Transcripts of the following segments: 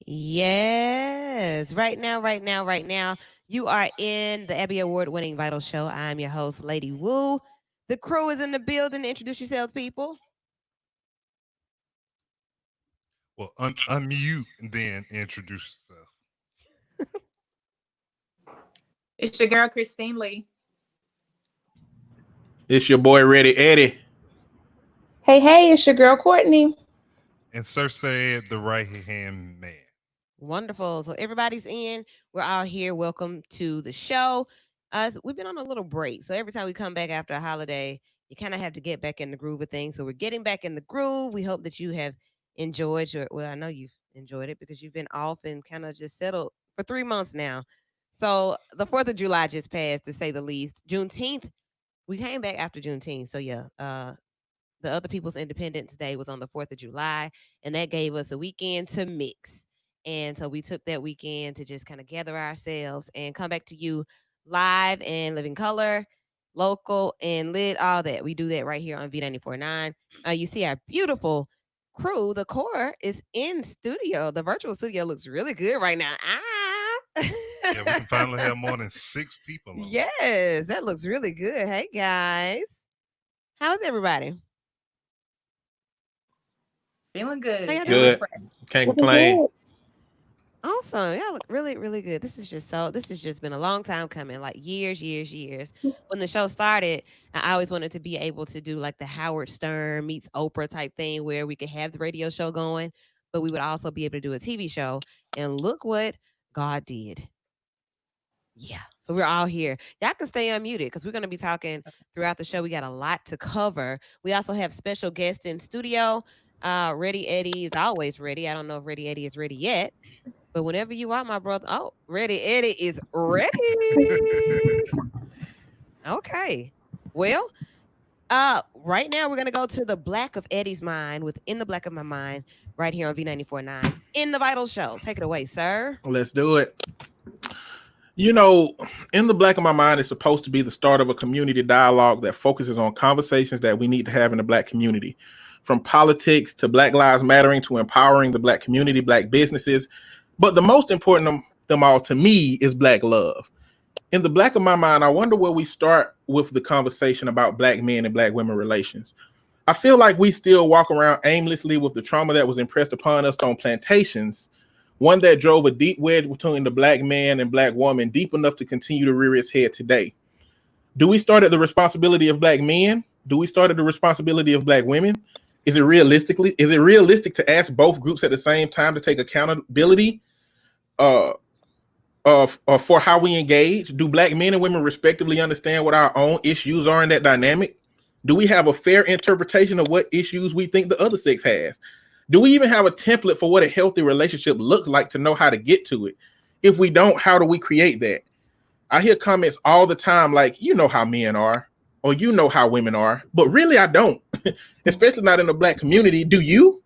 Yes. Right now. You are in the Abby Award winning Vital Show. I'm your host, Lady Wu. The crew is in the building. Introduce yourselves, people. Well, unmute and then introduce yourself. It's your girl, Christine Lee. It's your boy Ready Eddie. Hey, it's your girl Courtney. And Sir said the right hand man. Wonderful. So everybody's in. We're all here. Welcome to the show. We've been on a little break. So every time we come back after a holiday, you kind of have to get back in the groove of things. So we're getting back in the groove. We hope that you have enjoyed well, I know you've enjoyed it because you've been off and kind of just settled for 3 months now. So the 4th of July just passed, to say the least. Juneteenth, we came back after Juneteenth. So yeah, the other people's Independence Day was on the 4th of July, and that gave us a weekend to mix. And so we took that weekend to just kind of gather ourselves and come back to you live and living color, local and lit, all that. We do that right here on V94.9. You see our beautiful crew. The core is in studio. The virtual studio looks really good right now. Yeah, we can finally have more than 6 people on. Yes, that looks really good. Hey, guys. How's everybody? Feeling good. How y'all and doing? Good. refreshed. Can't complain. Awesome. Y'all look really, really good. This has just been a long time coming, like years. When the show started, I always wanted to be able to do like the Howard Stern meets Oprah type thing where we could have the radio show going, but we would also be able to do a TV show. And look what God did. Yeah. So we're all here. Y'all can stay unmuted because we're going to be talking throughout the show. We got a lot to cover. We also have special guests in studio. Ready Eddie is always ready. I don't know if Ready Eddie is ready yet, but whenever you are, my brother. Oh, Ready Eddie is ready. Okay. Well, right now we're gonna go to the black of Eddie's mind within the black of my mind, right here on V94.9 in the Vital Show. Take it away, sir. Let's do it. You know, in the black of my mind is supposed to be the start of a community dialogue that focuses on conversations that we need to have in the black community. From politics to Black Lives Mattering to empowering the black community, black businesses. But the most important of them all to me is black love. In the black of my mind, I wonder where we start with the conversation about black men and black women relations. I feel like we still walk around aimlessly with the trauma that was impressed upon us on plantations, one that drove a deep wedge between the black man and black woman, deep enough to continue to rear its head today. Do we start at the responsibility of black men? Do we start at the responsibility of black women? Is it realistic to ask both groups at the same time to take accountability for how we engage? Do black men and women respectively understand what our own issues are in that dynamic? Do we have a fair interpretation of what issues we think the other sex has? Do we even have a template for what a healthy relationship looks like to know how to get to it? If we don't, how do we create that? I hear comments all the time like, you know how men are, or you know how women are, but really I don't, especially not in the black community. Do you?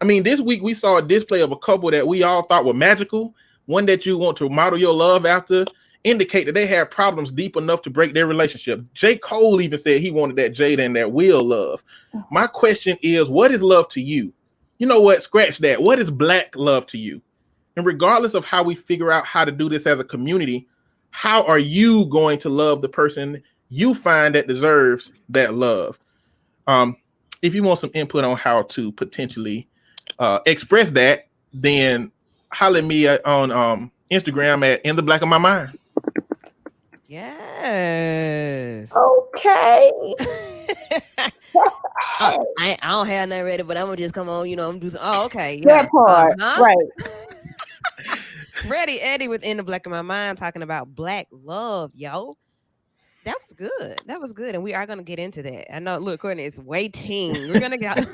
I mean, this week we saw a display of a couple that we all thought were magical, one that you want to model your love after, indicate that they had problems deep enough to break their relationship. J. Cole even said he wanted that Jada and that Will love. My question is, what is love to you? You know what? Scratch that. What is black love to you? And regardless of how we figure out how to do this as a community, how are you going to love the person you find that deserves that love? If you want some input on how to potentially express that, then holler at me on Instagram at In the Black of My Mind. Yes. Okay. I don't have nothing ready, but I'm gonna just come on. I'm do. Oh, okay. Yeah. That part. Right. Ready Eddie within the black of my mind talking about black love, yo. That was good. That was good. And we are going to get into that. I know, look, Courtney is waiting. We're going to get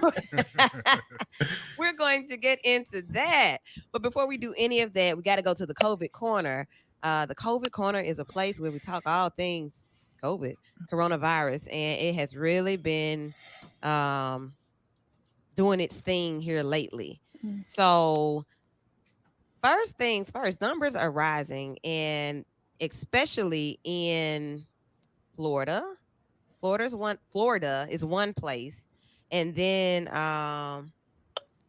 we're going to get into that. But before we do any of that, we got to go to the COVID corner. The COVID corner is a place where we talk all things COVID, coronavirus, and it has really been doing its thing here lately. So first things first, numbers are rising, and especially in Florida. Florida is one place, and then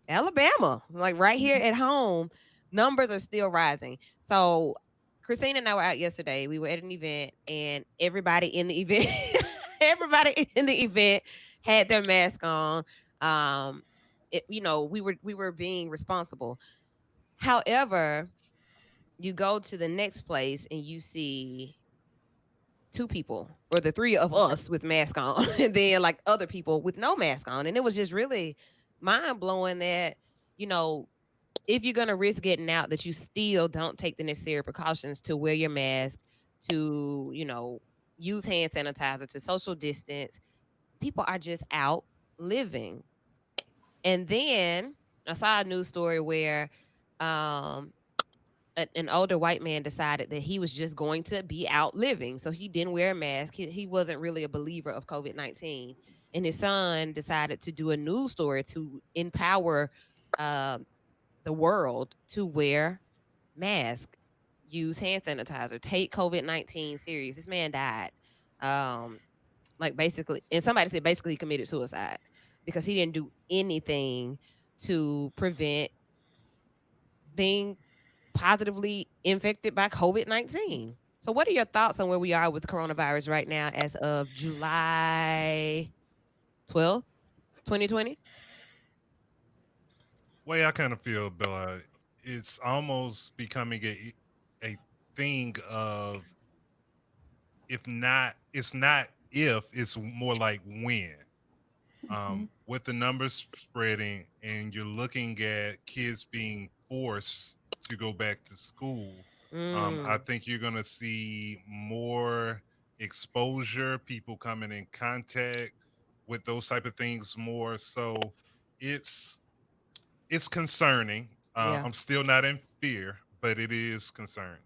Alabama, like right here at home. numbers are still rising. So Christine and I were out yesterday. We were at an event, and everybody in the event, everybody in the event had their mask on. We were being responsible. However, you go to the next place and you see two people or the three of us with mask on, and then like other people with no mask on, and it was just really mind blowing that you know if you're going to risk getting out, that you still don't take the necessary precautions to wear your mask, to, use hand sanitizer, to social distance. People are just out living. And then I saw a news story where um, an older white man decided that he was just going to be out living. So he didn't wear a mask. He wasn't really a believer of COVID-19. And his son decided to do a news story to empower um, the world to wear mask, use hand sanitizer, take COVID-19 serious. This man died. Like basically, and somebody said basically he committed suicide because he didn't do anything to prevent being positively infected by COVID-19. So what are your thoughts on where we are with coronavirus right now as of July 12th, 2020? Way I kind of feel, Bella, it's almost becoming a thing of, if not, it's not if, it's more like when. With the numbers spreading and you're looking at kids being forced to go back to school, I think you're going to see more exposure, people coming in contact with those type of things more. So it's it's concerning. Yeah. I'm still not in fear, but it is concerning.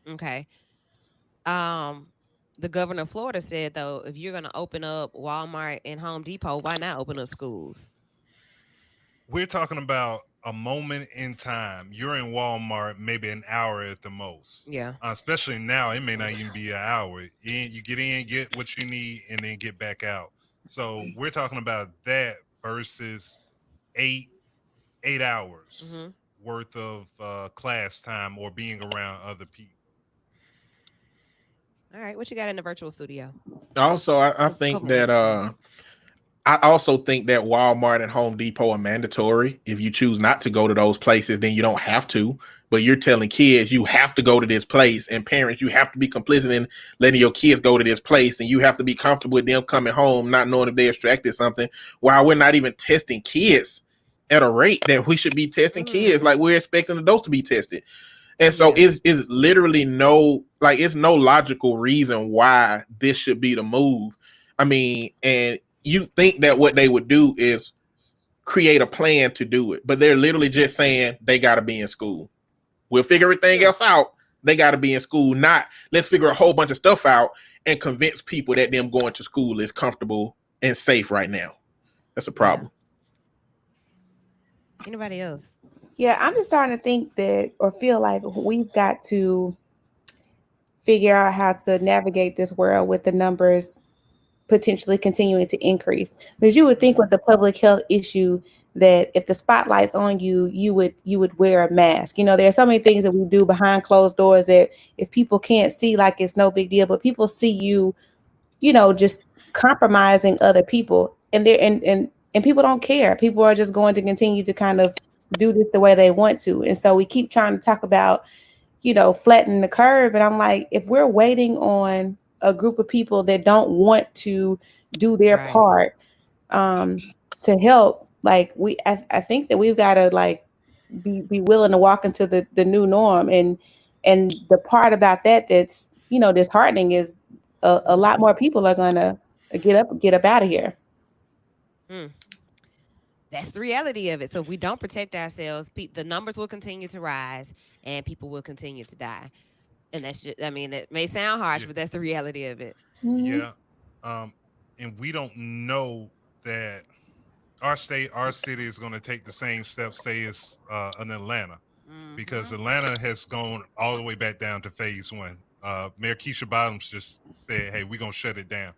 Okay. Um, the governor of Florida said though, if you're gonna open up Walmart and Home Depot, why not open up schools? We're talking about a moment in time. You're in Walmart maybe an hour at the most. Yeah. Especially now, it may not even be an hour. You get in, get what you need, and then get back out. So we're talking about that versus eight 8 hours Mm-hmm. worth of class time or being around other people. All right. What you got in the virtual studio? Also, I Oh, think COVID-19. that I also think that Walmart and Home Depot are mandatory. If you choose not to go to those places, then you don't have to. But you're telling kids you have to go to this place, and parents, you have to be complicit in letting your kids go to this place, and you have to be comfortable with them coming home, not knowing if they extracted something, while we're not even testing kids at a rate that we should be testing kids like we're expecting adults to be tested. And so it's literally it's no logical reason why this should be the move. I mean, and you think that what they would do is create a plan to do it, but they're literally just saying they got to be in school. We'll figure everything else out. They got to be in school. Not let's figure a whole bunch of stuff out and convince people that them going to school is comfortable and safe right now. That's a problem. Anybody else? Yeah, I'm just starting to think that or feel like we've got to figure out how to navigate this world with the numbers potentially continuing to increase. Because you would think with the public health issue that if the spotlight's on you, you would wear a mask. There are so many things that we do behind closed doors that if people can't see, like it's no big deal, but people see you, just compromising other people, and they're and people don't care. People are just going to continue to kind of do this the way they want to. And so we keep trying to talk about, flatten the curve. And I'm like, if we're waiting on a group of people that don't want to do their part to help, like I think that we've got to like be willing to walk into the new norm. And the part about that's, disheartening is a lot more people are gonna get up out of here. That's the reality of it. So if we don't protect ourselves, the numbers will continue to rise and people will continue to die. And that's just, I mean, it may sound harsh, but that's the reality of it. Yeah. And we don't know that our city is going to take the same steps, say it's in Atlanta, because Atlanta has gone all the way back down to phase one. Mayor Keisha Bottoms just said, hey, we're going to shut it down.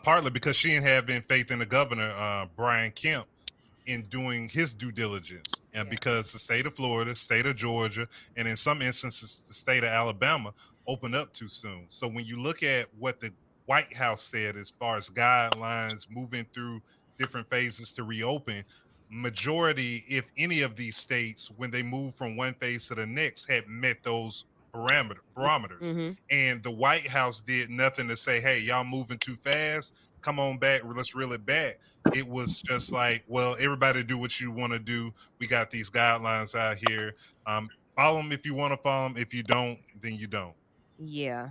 Partly because she didn't have faith in the governor, Brian Kemp, in doing his due diligence. And Yeah. because the state of Florida, state of Georgia, and in some instances the state of Alabama opened up too soon. So when you look at what the White House said as far as guidelines moving through different phases to reopen, majority, if any of these states, when they move from one phase to the next, had met those barometers. Mm-hmm. And the White House did nothing to say, hey, y'all moving too fast. Come on back. Let's reel it back. It was just like, well, everybody do what you want to do. We got these guidelines out here. Follow them if you want to follow them. If you don't, then you don't. Yeah.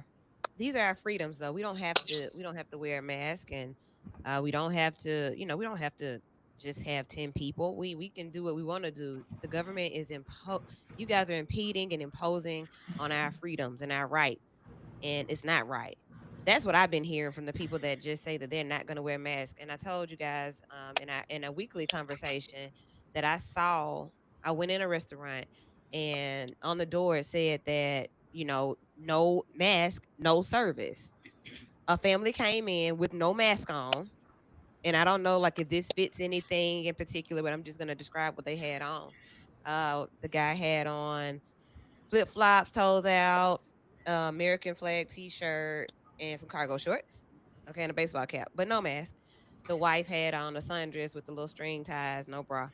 These are our freedoms though. We don't have to wear a mask, and we don't have to, we don't have to just have 10 people. We can do what we want to do. The government is you guys are impeding and imposing on our freedoms and our rights, and it's not right. That's what I've been hearing from the people that just say that they're not going to wear masks. And I told you guys in a weekly conversation that I went in a restaurant, and on the door it said that, no mask, no service. A family came in with no mask on, and I don't know like if this fits anything in particular, but I'm just gonna describe what they had on. The guy had on flip flops, toes out, American flag T-shirt, and some cargo shorts. Okay, and a baseball cap, but no mask. The wife had on a sundress with the little string ties, no bra,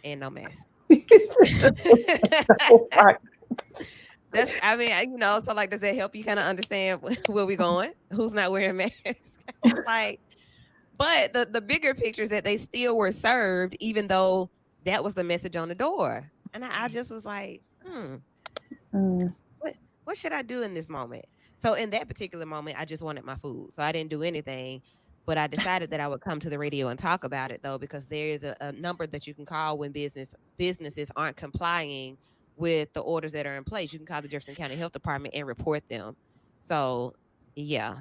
and no mask. So funny. I mean, so like, does that help you kind of understand where we going? Who's not wearing masks? Like, but the bigger picture is that they still were served, even though that was the message on the door. And I just was like, Mm. what should I do in this moment? So in that particular moment, I just wanted my food. So I didn't do anything. But I decided that I would come to the radio and talk about it though, because there is a number that you can call when businesses aren't complying with the orders that are in place. You can call the Jefferson County Health Department and report them. So yeah,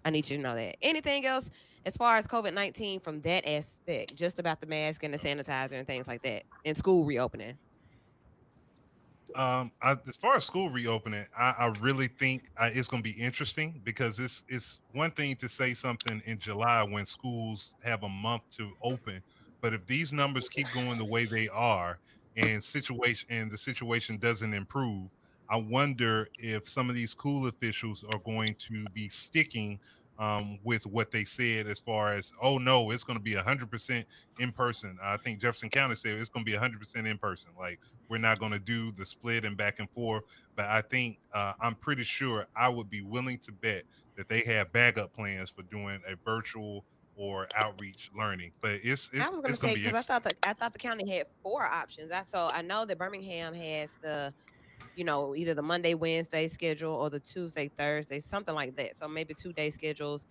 I need you to know that. Anything else as far as COVID-19 from that aspect, just about the mask and the sanitizer and things like that, and school reopening? As far as school reopening, I really think it's going to be interesting because it's one thing to say something in July when schools have a month to open, but if these numbers keep going the way they are and the situation doesn't improve, I wonder if some of these school officials are going to be sticking with what they said as far as, oh no, it's going to be 100% in person. I think Jefferson County said it's going to be 100% in person. Like, we're not going to do the split and back and forth. But I think I'm pretty sure I would be willing to bet that they have backup plans for doing a virtual or outreach learning. But it's I it's was gonna it's going say to be because interesting. I thought the county had four options. I know that Birmingham has either the Monday Wednesday schedule or the Tuesday Thursday, something like that. So maybe 2 day schedules,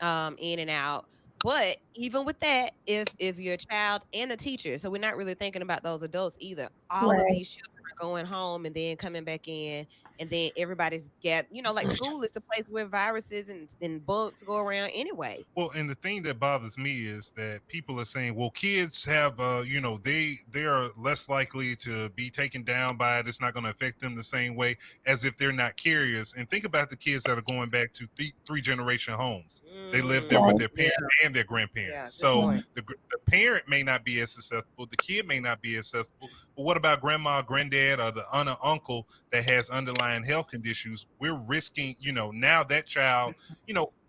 in and out. But even with that, if your child and the teacher, so we're not really thinking about those adults either. All of Right. these children are going home and then coming back in, and then everybody's like school is the place where viruses and bugs go around anyway. Well, and the thing that bothers me is that people are saying, well, kids have, they are less likely to be taken down by it. It's not going to affect them the same way as if they're not carriers. And think about the kids that are going back to three generation homes. They live there with Right. their Yeah, parents and their yeah, grandparents. good So point. the parent may not be as susceptible. The kid may not be as susceptible. But what about grandma, granddad, or the aunt or uncle that has underlying health conditions? We're risking, now that child,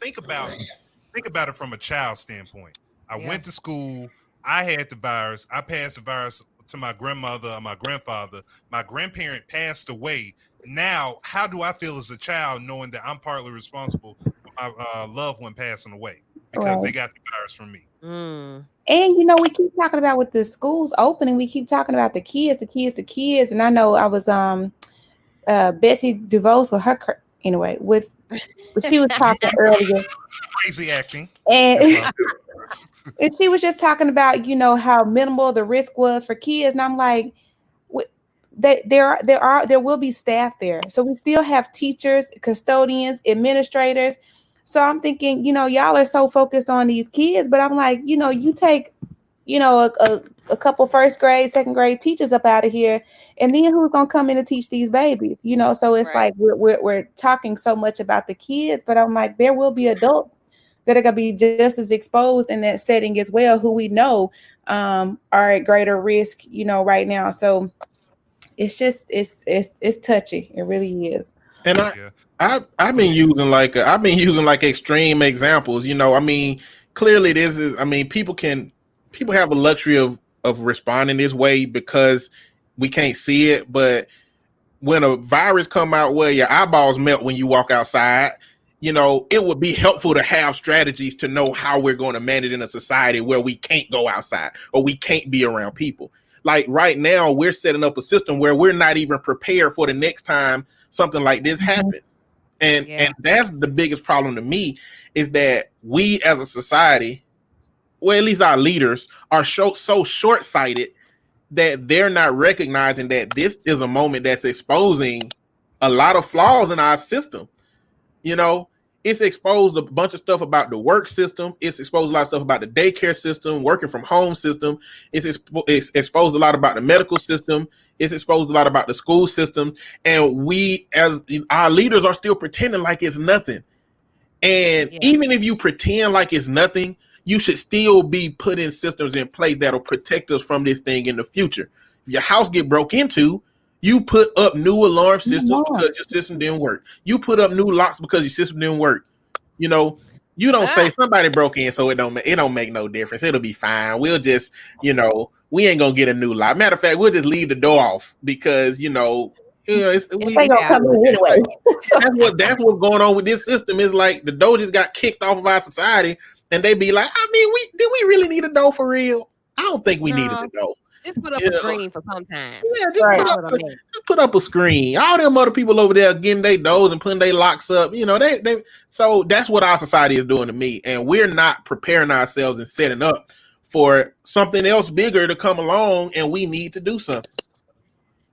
think about it from a child standpoint. I Yeah. went to school. I had the virus. I passed the virus to my grandmother or my grandfather. My grandparent passed away. Now, how do I feel as a child knowing that I'm partly responsible for my loved one passing away because they Right. got the virus from me? Mm. And we keep talking about with the schools opening, we keep talking about the kids, the kids, the kids. And I know I was Betsy DeVos with anyway, with she was talking earlier. Crazy acting. It's And love. and she was just talking about, how minimal the risk was for kids. And I'm like, there will be staff there. So we still have teachers, custodians, administrators. So I'm thinking, y'all are so focused on these kids, but I'm like, you take, a couple first grade, second grade teachers up out of here, and then who's gonna come in and teach these babies? So it's Right. like we're talking so much about the kids, but I'm like, there will be adults that are going to be just as exposed in that setting as well, who we know are at greater risk, right now. So it's just it's touchy. It really is. And Yeah. I've Go been ahead. using I've been using like extreme examples. I mean, clearly this is. I mean, people have the luxury of responding this way because we can't see it. But when a virus come out where your eyeballs melt when you walk outside, it would be helpful to have strategies to know how we're going to manage in a society where we can't go outside or we can't be around people. Like right now, we're setting up a system where we're not even prepared for the next time something like this Mhm. happens. And Yeah. that's the biggest problem to me is that we as a society, well, at least our leaders, are so short-sighted that they're not recognizing that this is a moment that's exposing a lot of flaws in our system. You know, it's exposed a bunch of stuff about the work system. It's exposed a lot of stuff about the daycare system, working from home system. It's exposed a lot about the medical system. It's exposed a lot about the school system. And we, as our leaders, are still pretending like it's nothing. And Yeah. even if you pretend like it's nothing, you should still be putting systems in place that'll protect us from this thing in the future. If your house get broke into, you put up new alarm systems Come because your system didn't work. You put up new locks because your system didn't work. You know, you don't say Ah, somebody broke in, so it don't make no difference. It'll be fine. We'll just, we ain't gonna get a new lock. Matter of fact, we'll just leave the door off because it'll They be gonna there. come in anyway. So, that's what's going on with this system. Is like the dough just got kicked off of our society, and they be like, I mean, we really need a dough for real? I don't think we needed No, a dough. just put up You a know? screen for some time. Yeah, right. Call it a minute. just put up a screen. All them other people over there getting their doughs and putting their locks up. They so that's what our society is doing to me, and we're not preparing ourselves and setting up for something else bigger to come along, and we need to do something.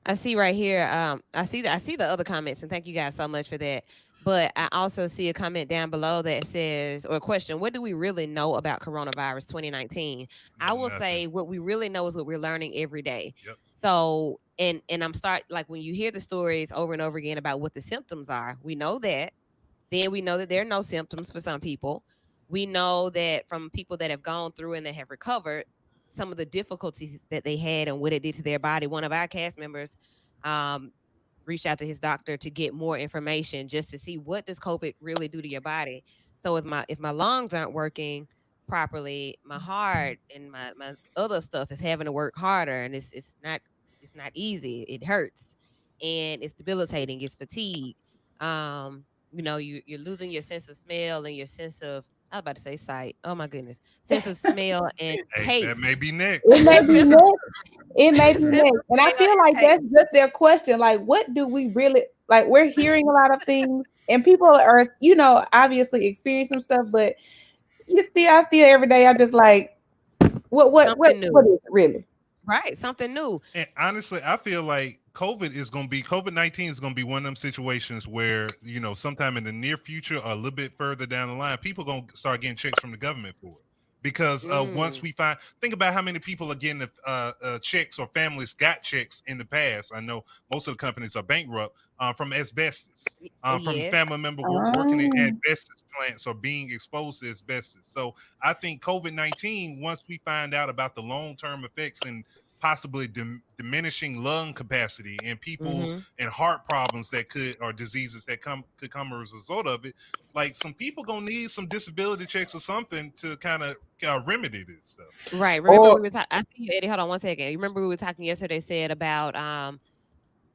I see right here. I see the other comments, and thank you guys so much for that. But I also see a comment down below that says, or a question: what do we really know about coronavirus 2019? I will Nothing. say what we really know is what we're learning every day. Yep. So, and I'm start like when you hear the stories over and over again about what the symptoms are, we know that. Then we know that there are no symptoms for some people. We know that from people that have gone through and that have recovered, some of the difficulties that they had and what it did to their body. One of our cast members um, reached out to his doctor to get more information just to see what does COVID really do to your body. So if my lungs aren't working properly, my heart and my other stuff is having to work harder, and it's not easy. It hurts and it's debilitating. It's fatigue. You're losing your sense of smell and your sense of, I was about to say sight. Oh my goodness, sense of smell and Hey, that may taste. be It next. may be sense of next. It may be sense next. of And I smell feel and like taste. that's just their question. Like, what do we really like? We're hearing a lot of things, and people are, obviously experiencing stuff, but I still every day, I'm just like, Something what new, is it really? right? Something new. And honestly, I feel like COVID-19 is gonna be one of them situations where sometime in the near future or a little bit further down the line, people gonna start getting checks from the government for it. Because once Mm, we think about how many people are getting checks or families got checks in the past. I know most of the companies are bankrupt from asbestos, from yes. family member working in Oh, asbestos plants or being exposed to asbestos. So I think COVID-19, once we find out about the long term effects and possibly diminishing lung capacity and people's Mm-hmm. and heart problems that could or diseases that could come as a result of it, like some people gonna need some disability checks or something to kind of remedy this stuff. Right. Remember we Or were talking. I see you, Eddie. Hold on one second. You remember we were talking yesterday? Said about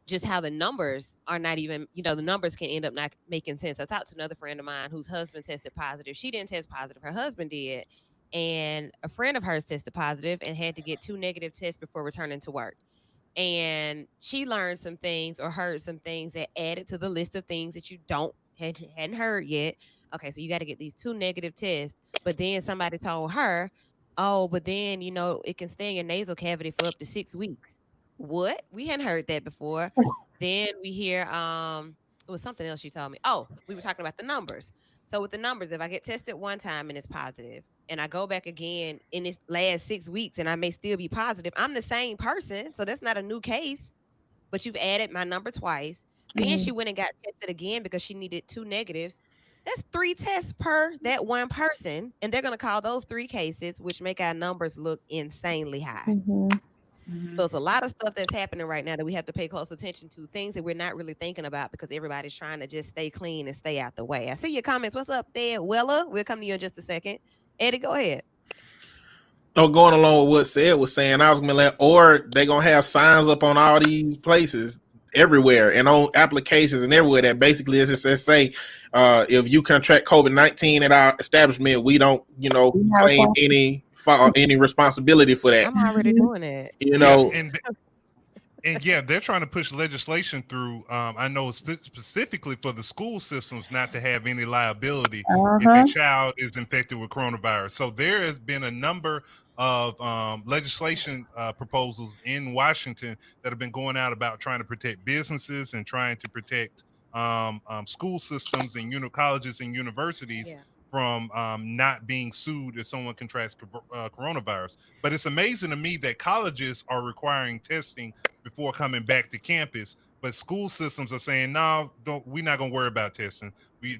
just how the numbers are not even, the numbers can end up not making sense. I talked to another friend of mine whose husband tested positive. She didn't test positive, her husband did. And a friend of hers tested positive and had to get two negative tests before returning to work. And she learned some things or heard some things that added to the list of things that you don't hadn't heard yet. Okay, so you got to get these two negative tests. But then somebody told her, oh, but then it can stay in your nasal cavity for up to 6 weeks. What? We hadn't heard that before. Then we hear it was something else she told me. Oh, we were talking about the numbers. So with the numbers, if I get tested one time and it's positive, and I go back again in this last 6 weeks and I may still be positive, I'm the same person. So that's not a new case, but you've added my number twice. Then she mhm. went and got tested again because she needed two negatives. That's 3 tests per that one person, and they're gonna call those 3 cases, which make our numbers look insanely high. Mhm. So it's a lot of stuff that's happening right now that we have to pay close attention to, things that we're not really thinking about because everybody's trying to just stay clean and stay out the way. I see your comments. What's up there, Wella? We'll come to you in just a second. Eddie, go ahead. Oh, going along with what said was saying, I was gonna let, or they gonna have signs up on all these places everywhere and on applications and everywhere that basically is just say, if you contract COVID-19 at our establishment, we don't, We have claim some- any responsibility for that. I'm already Mhm. doing it. You Yeah, know, and yeah, they're trying to push legislation through. I know specifically for the school systems not to have any liability if a Uh-huh. child is infected with coronavirus. So there has been a number of legislation proposals in Washington that have been going out about trying to protect businesses and trying to protect school systems and colleges and universities Yeah. from not being sued if someone contracts coronavirus. But it's amazing to me that colleges are requiring testing before coming back to campus. But school systems are saying, no, don't. We're not going to worry about testing.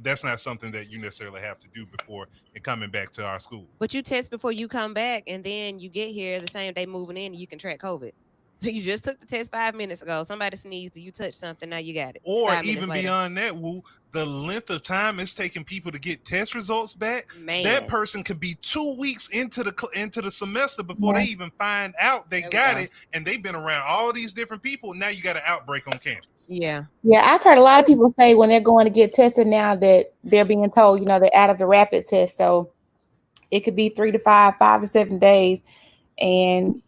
That's not something that you necessarily have to do before and coming back to our school. But you test before you come back, and then you get here the same day moving in, and you can track COVID. So you just took the test 5 minutes ago. Somebody sneezed, you touched something, now you got it. Or 5 minutes even later. beyond that, Woo, the length of time it's taking people to get test results back. That Man. person could be 2 weeks into the semester before Yeah. they even find out they There we got go. it, and they've been around all these different people. Now you got an outbreak on campus. Yeah. Yeah, I've heard a lot of people say when they're going to get tested now that they're being told, they're out of the rapid test. So it could be 3 to 5 to 7 days. And,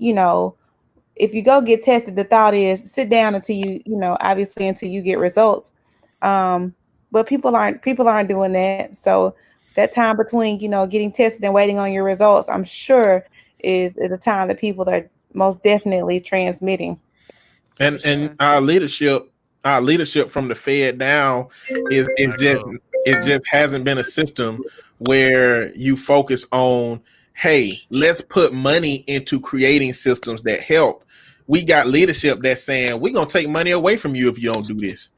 if you go get tested, the thought is sit down until obviously until you get results. But people aren't doing that. So that time between, getting tested and waiting on your results, I'm sure is a time that people are most definitely transmitting. For and sure. our leadership from the Fed down is Back just up. it just hasn't been a system where you focus on, hey, let's put money into creating systems that help. We got leadership that's saying we're gonna take money away from you if you don't do this.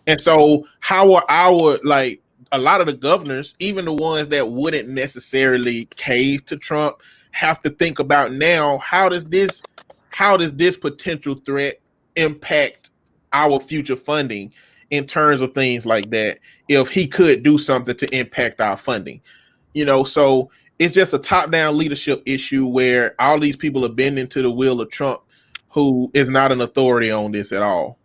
And so how are our, like, a lot of the governors, even the ones that wouldn't necessarily cave to Trump, have to think about now, how does this potential threat impact our future funding in terms of things like that, if he could do something to impact our funding. So it's just a top-down leadership issue where all these people are bending to the will of Trump, who is not an authority on this at all.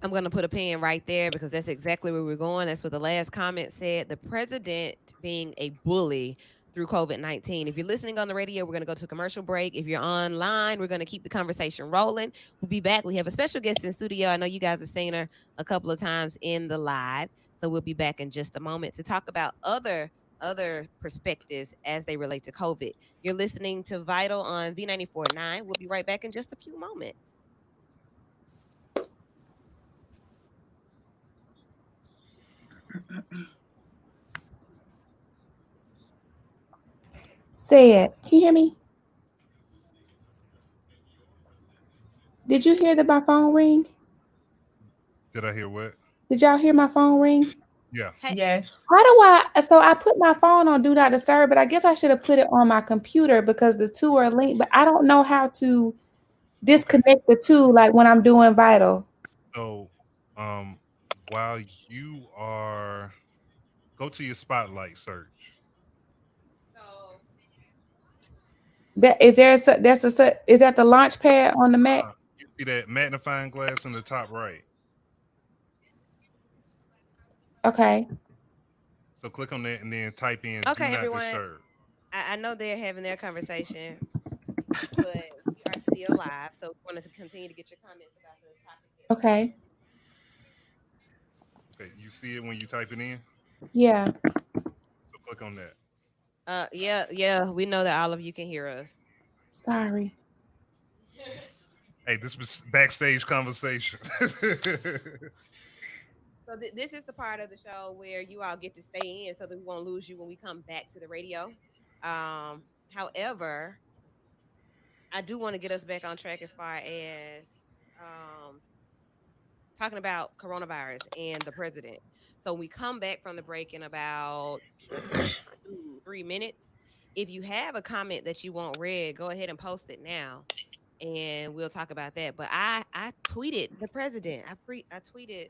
I'm going to put a pin right there because that's exactly where we're going. That's what the last comment said. The president being a bully through COVID-19. If you're listening on the radio, we're going to go to a commercial break. If you're online, we're going to keep the conversation rolling. We'll be back. We have a special guest in studio. I know you guys have seen her a couple of times in the live. So we'll be back in just a moment to talk about other perspectives as they relate to COVID. You're listening to Vital on V94.9. We'll be right back in just a few moments. Say it. Can you hear me? Did you hear that my phone ring? Did I hear what? Did y'all hear my phone ring? Yeah. Hey, Yes. How do I put my phone on do not disturb, but I guess I should have put it on my computer because the two are linked, but I don't know how to disconnect the two, like when I'm doing Vital. So, while you are go to your spotlight search. so That is there a, that's a is that the launch pad on the Mac? You see that magnifying glass in the top right. Okay. So click on that and then type in "Do okay, not everyone. disturb." I know they're having their conversation, but we are still live. So we want to continue to get your comments about the topic that we're Okay. Okay, you see it when you type it in. Yeah. So click on that. yeah, we know that all of you can hear us. Sorry. Hey, this was backstage conversation. So this is the part of the show where you all get to stay in, so that we won't lose you when we come back to the radio. However, I do want to get us back on track as far as um talking about coronavirus and the president. So we come back from the break in about 3 minutes. If you have a comment that you want read, go ahead and post it now, and we'll talk about that. But I tweeted the president. I tweeted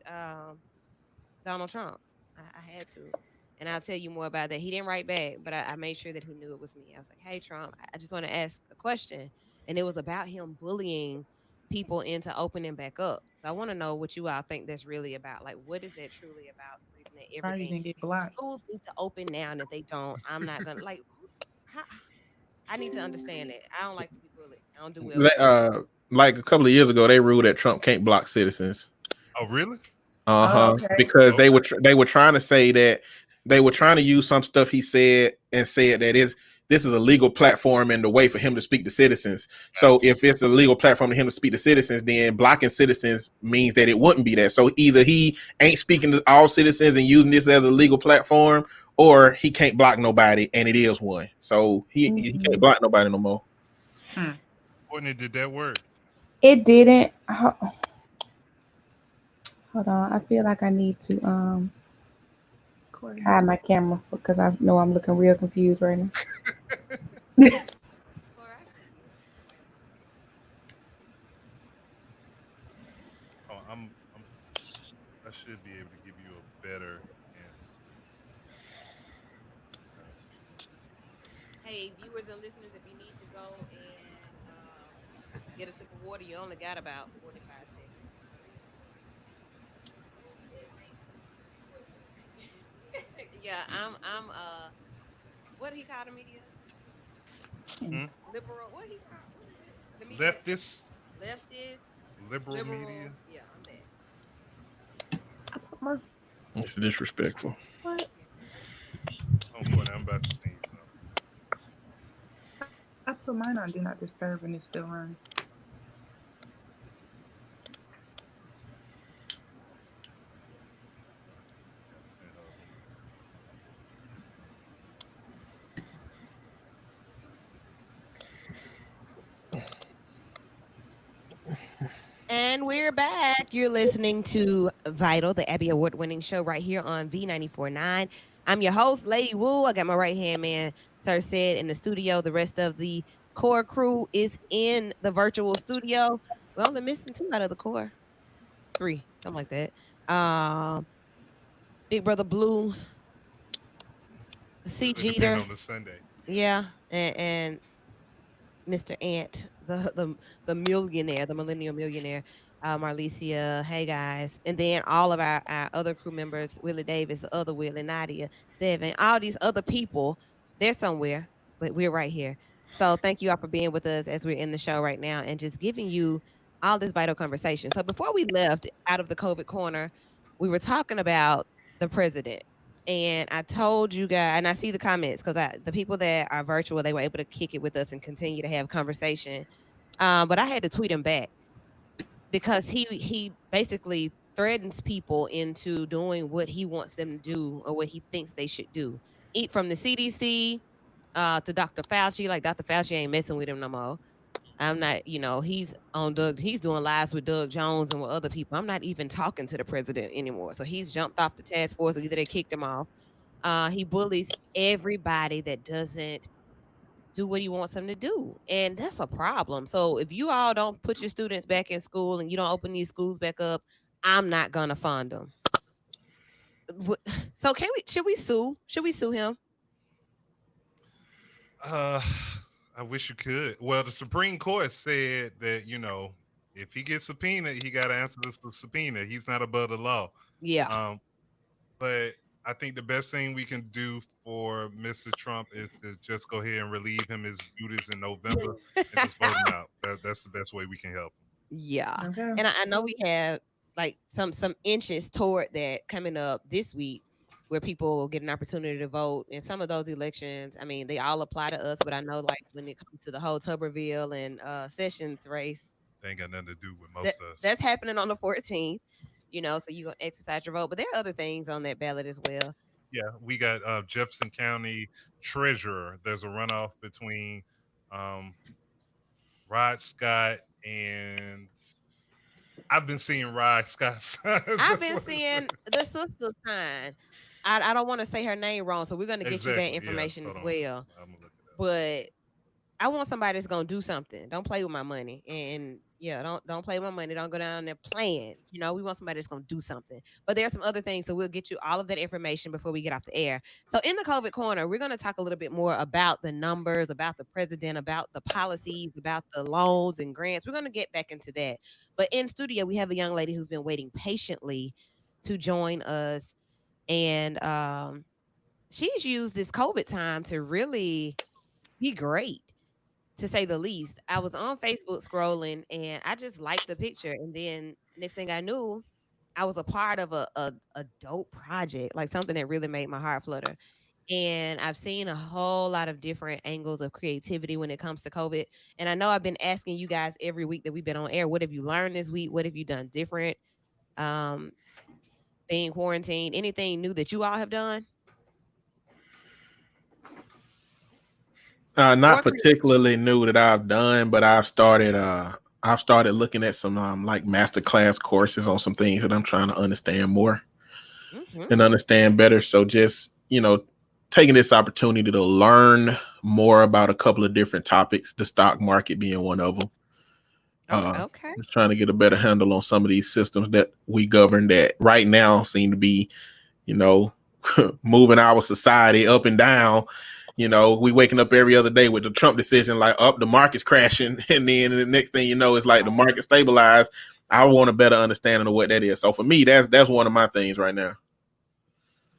Donald Trump. I had to. And I'll tell you more about that. He didn't write back, but I made sure that he knew it was me. I was like, hey, Trump, I just want to ask a question. And it was about him bullying people into opening back up. So I want to know what you all think that's really about. Like, what is that truly about? The reason that Probably everything, didn't get blocked. schools need to open now. And if they don't, I'm not going to, like, how, I need to understand it. I don't like to be bullied. I don't do well with bullying. Like a couple of years ago, they ruled that Trump can't block citizens. Oh, really? Oh, okay. Because Okay. they were trying to say that they were trying to use some stuff he said and said that this is a legal platform and the way for him to speak to citizens. So if it's a legal platform for him to speak to citizens, then blocking citizens means that it wouldn't be that. So either he ain't speaking to all citizens and using this as a legal platform, or he can't block nobody and it is one. So he can't block nobody no more. Courtney, did that work? It didn't. Hold on. I feel like I need to Courtney. hide my camera because I know I'm looking real confused right now. Cora, I see you. Oh, I should be able to give you a better answer. Hey, viewers and listeners, if you need to go and get a sip of water, you only got about 45 seconds. Yeah, I'm what he call the media? Hmm? Liberal. What he call? What is it? The media? Leftist, Leftist, liberal liberal. media. Yeah, I'm that. It's disrespectful. What? Oh, Courtney, I'm about to sing you something. I put mine on Do Not Disturb and it's still on. Gotta send her a link. And we're back. You're listening to Vital, the Abby Award winning show right here on V94.9. I'm your host, Lady Wu. I got my right hand man, Sir Sid, in the studio. The rest of the core crew is in the virtual studio. We're only missing two out of the core. Three, something like that. Big Brother Blue, C. It'll depend Jeter, on the Sunday. yeah, and Mr. Ant, the millionaire, the millennial millionaire, Marlicia. Hey guys, and then all of our other crew members, Willie Davis, the other Willie, Nadia, Seven, all these other people. They're somewhere, but we're right here. So thank you all for being with us as we're in the show right now and just giving you all this vital conversation. So before we left out of the COVID corner, we were talking about the president. And I told you guys, and I see the comments because the people that are virtual, they were able to kick it with us and continue to have conversation. But I had to tweet him back because he basically threatens people into doing what he wants them to do or what he thinks they should do. Eat from the CDC to Dr. Fauci. Like Dr. Fauci ain't messing with him no more. I'm not, he's on he's doing lives with Doug Jones and with other people. I'm not even talking to the president anymore. So he's jumped off the task force, or either they kicked him off. He bullies everybody that doesn't do what he wants them to do. And that's a problem. So if you all don't put your students back in school and you don't open these schools back up, I'm not gonna fund them. So should we sue? Should we sue him? Uh, I wish you could. Well, the Supreme Court said that if he gets subpoenaed, he got to answer this subpoena. He's not above the law. Yeah. But I think the best thing we can do for Mr. Trump is to just go ahead and relieve him his duties in November and just vote him out. That's the best way we can help him. Yeah. Okay. And I know we have like some inches toward that coming up this week where people will get an opportunity to vote. And some of those elections, I mean, they all apply to us, but I know like when it comes to the whole Tuberville and Sessions race, They ain't got nothing to do with most of us. that's happening on the 14th, so you're going to exercise your vote. But there are other things on that ballot as well. Yeah, we got Jefferson County Treasurer. There's a runoff between Rod Scott and I've been seeing Rod Scott signs. I've That's been what it says. seeing the sister sign. I don't want to say her name wrong, so we're gonna get you that Exactly. Yeah. information Hold as on. well. I'm gonna look it up. But I want somebody that's gonna do something. Don't play with my money. And yeah, don't play with my money. Don't go down there playing. You know, we want somebody that's gonna do something. But there's some other things, so we'll get you all of that information before we get off the air. So in the COVID corner, we're gonna talk a little bit more about the numbers, about the president, about the policies, about the loans and grants. We're gonna get back into that. But in studio, we have a young lady who's been waiting patiently to join us. And she's used this COVID time to really be great, to say the least. I was on Facebook scrolling and I just liked the picture. And then next thing I knew, I was a part of a dope project, like something that really made my heart flutter. And I've seen a whole lot of different angles of creativity when it comes to COVID. And I know I've been asking you guys every week that we've been on air, what have you learned this week? What have you done different? Um, being quarantined, anything new that you all have done? Not Or particularly new that I've done, but I've started looking at some like master class courses on some things that I'm trying to understand more and mm-hmm. understand better. So just, taking this opportunity to learn more about a couple of different topics, the stock market being one of them. Okay. Just trying to get a better handle on some of these systems that we govern that right now seem to be, you know, moving our society up and down. We waking up every other day with the Trump decision, like up the market's crashing, and then the next thing you know, it's like the market stabilized. I want a better understanding of what that is. So for me, that's one of my things right now.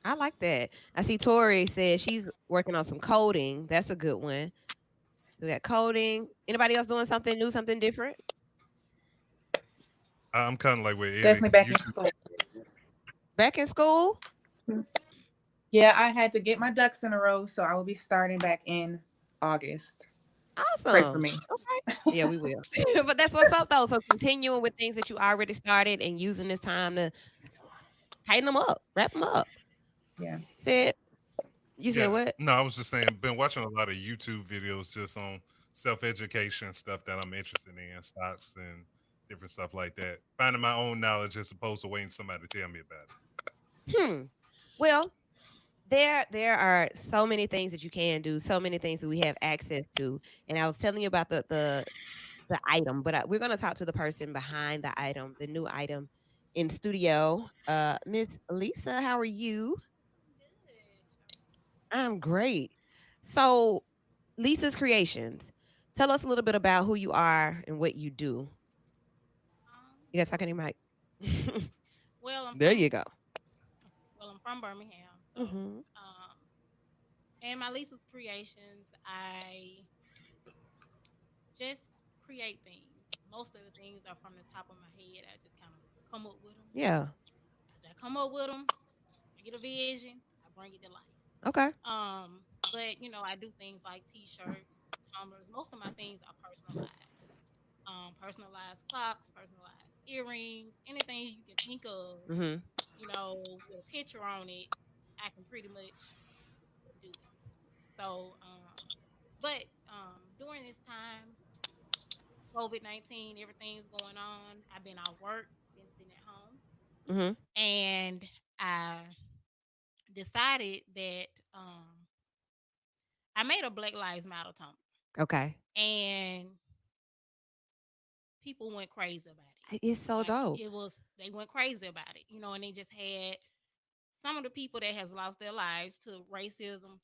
I like that. I see Tori says she's working on some coding. That's a good one. So we got coding. Anybody else doing something new, something different? I'm kind of like with Eddie. Definitely back in YouTube. school. Back in school? Yeah, I had to get my ducks in a row, so I will be starting back in August. Pray for Awesome. me. Okay. Yeah, we will. But that's what's up though. So continuing with things that you already started and using this time to tighten them up, wrap them up. Yeah. Said you said Yeah. what? No, I was just saying, been watching a lot of YouTube videos just on self education stuff that I'm interested in, stocks and different stuff like that. Finding my own knowledge as opposed to waiting somebody to tell me about it. Hmm. Well, there are so many things that you can do, so many things that we have access to. And I was telling you about the item, but we're going to talk to the person behind the item, the new item in studio. Miss Lisa, how are you? I'm great. So, Lisa's Creations. Tell us a little bit about who you are and what you do. You got to talk in your mic. Well, I'm There from you go. Birmingham, so Hmm. and my Lisa's Creations, I just create things. Most of the things are from the top of my head. I just kind of come up with them. Yeah. After I come up with them, I get a vision, I bring it to life. Okay. But I do things like T-shirts, tumblers. Most of my things are personalized. Personalized clocks, personalized earrings, anything you can think of, Hmm. with a picture on it, I can pretty much do it. So, but during this time, COVID-19, everything's going on. I've been out work, been sitting at home, Hmm. and I decided that I made a Black Lives Matter tumbler, Okay. and people went crazy about it. It's so Like dope. they went crazy about it, and they just had some of the people that has lost their lives to racism,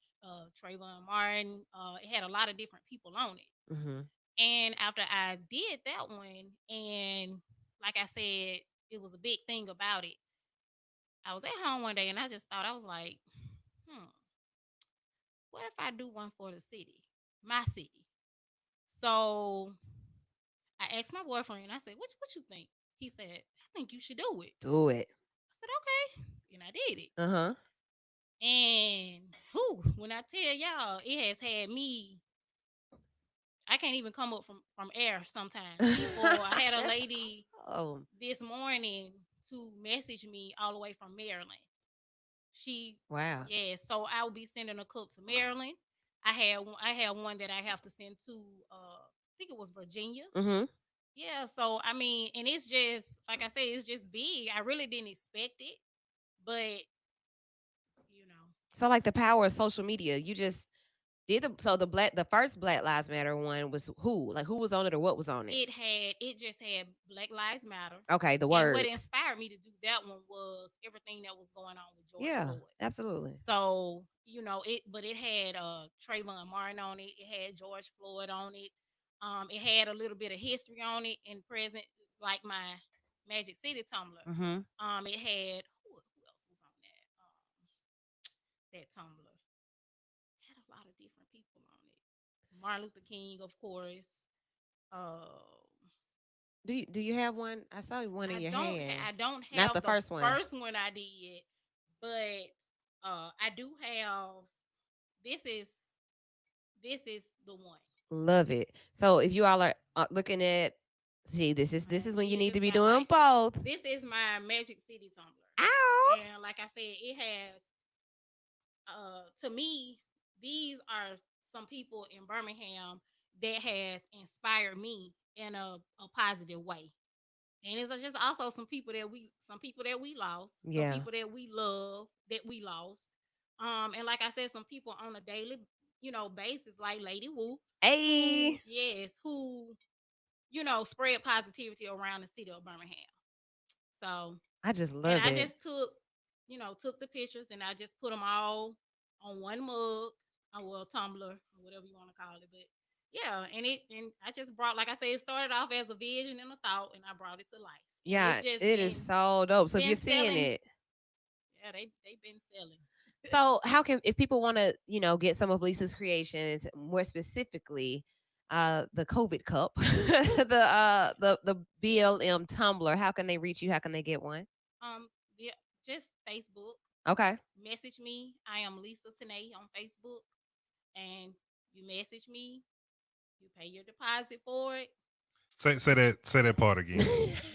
Trayvon Martin. It had a lot of different people on it. Hmm. And after I did that one, and like I said, it was a big thing about it. I was at home one day and I just thought, I was like, hmm, what if I do one for the city, my city? So I asked my boyfriend, I said, what you think? He said, I think you should do it. Do it. I said, okay. And I did it. Uh huh. And when I tell y'all, it has had me, I can't even come up from air sometimes. People, I had a That's lady oh this morning to message me all the way from Maryland. She, wow. yeah, so I will be sending a cup to Maryland. I had one that I have to send to I think it was Virginia, Hmm. Yeah, so I mean, and it's just like I said, it's just big. I really didn't expect it, but you know, So like the power of social media, you just did the first Black Lives Matter one was who? Like who was on it or what was on it? it just had Black Lives Matter. Okay, the And what words. inspired me to do that one was everything that was going on with George Yeah, Floyd. absolutely. So, but it had Trayvon Martin on it, it had George Floyd on it. It had a little bit of history on it and present, like my Magic City tumbler. Mm-hmm. It had who else was on that tumbler? It had a lot of different people on it. Martin Luther King, of course. Uh, Do you have one? I saw one in your hand. I don't Not have the the first one. first one I did, but I do have. This is this is the one. Love it. So if you all are looking at, see, this is when you See, need to it's be got doing like both. this is my Magic City tumbler, Ow! and like I said, it has. To me, these are some people in Birmingham that has inspired me in a positive way. And it's just also some people that we lost, some Yeah. people that we love that we lost. And like I said, some people on a daily, basis, like Lady Wu, Hey, who spread positivity around the city of Birmingham. So, I just and love I it. just took the pictures and I just put them all on one mug, or well, tumbler, or whatever you want to call it. But yeah, and I just brought, like I said, it started off as a vision and a thought, and I brought it to life. And Yeah, it is so dope. it's So if you're been seeing selling. it, Yeah, they've been selling. so how can if people want to get some of Lisa's creations, more specifically, the COVID cup, the BLM tumbler, how can they reach you? How can they get one? Um, yeah, just Facebook. Okay. Message me. I am Lisa Tanay on Facebook, and you message me. You pay your deposit for it. Say that part again.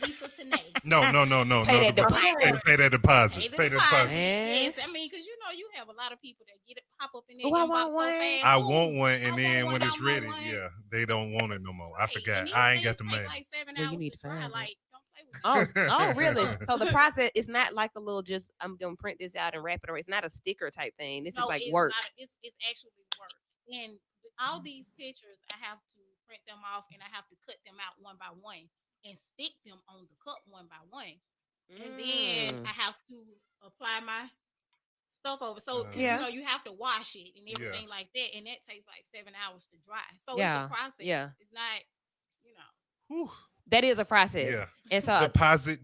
Lisa Tanay. No, no, no, no, Pay no. that deposit. Pay that deposit. Pay the Pay that deposit. deposit. Man. Yes, I mean, because you have a lot of people that get it pop up in their Oh, I want inbox so one. fast. I Oh, want one, I and want then one. when I it's want ready, one. yeah, they don't want it no more. I Right, and forgot. these I ain't got things the take money. like 7 Well, you hours need to to dry. find it. Like, don't play with Oh, me. oh, really? So the process is not like a little just I'm gonna print this out and wrap it, or it's not a sticker type thing. This is No, like it's work. not. It's actually work. And all these pictures, I have to print them off, and I have to cut them out one by one and stick them on the cup one by one. And then Mm. I have to apply my stuff over. So, because Yeah. you have to wash it and Yeah. everything like that, and that takes like 7 hours to dry. So it's a Yeah. process. Yeah. It's not, you know. Whew. That is a process. Yeah. And so Deposit.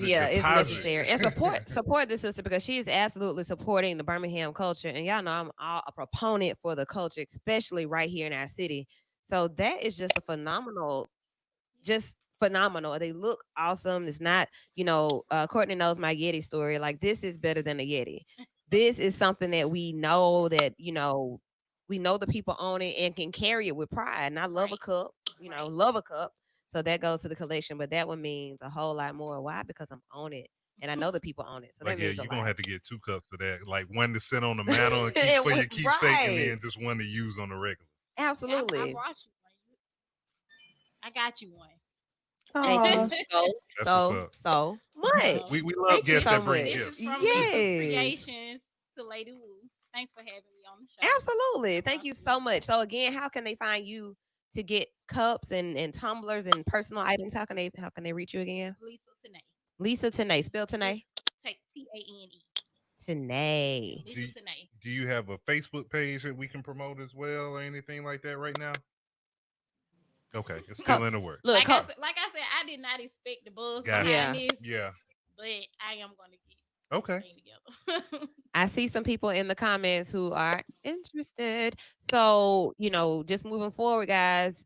yeah, it's necessary. And support this sister because she is absolutely supporting the Birmingham culture. And y'all know I'm all a proponent for the culture, especially right here in our city. So that is just a just phenomenal. They look awesome. It's not, Courtney knows my Yeti story. Like this is better than a Yeti. This is something that we know that, we know the people own it and can carry it with pride. And I love a Right. cup, Right. love a cup. So that goes to the collection, but that one means a whole lot more. Why? Because I'm on it and I know the people own it. So Like, that yeah, means a you're gonna lot. have to get 2 cups for that. Like one to sit on the mantle and keep And for your keepsake, and right. then just one to use on the regular. Yeah, I Absolutely. brought you one. I got you one. Thank Oh, you so, That's what's so, up. so much. So We love Thank you guests so that bring much. this is gifts. from Lisa's Yes. Creations to Lady Wu. Thanks for having me on the show. Absolutely. I Thank brought you you so one. much. So again, how can they find you to get cups and tumblers and personal items? How can they reach you again? Lisa Tanay. Lisa Tanay. Spell Lisa Tanay. take Tane. Tanay. Do Lisa Tanay. Do you have a Facebook page that we can promote as well, or anything like that right now? Okay, it's still in the work. Look, Like I said, I did not expect the buzz Got it. yeah. behind this, Yeah. but I am going to get Okay. everything together. I see some people in the comments who are interested. So, just moving forward, guys,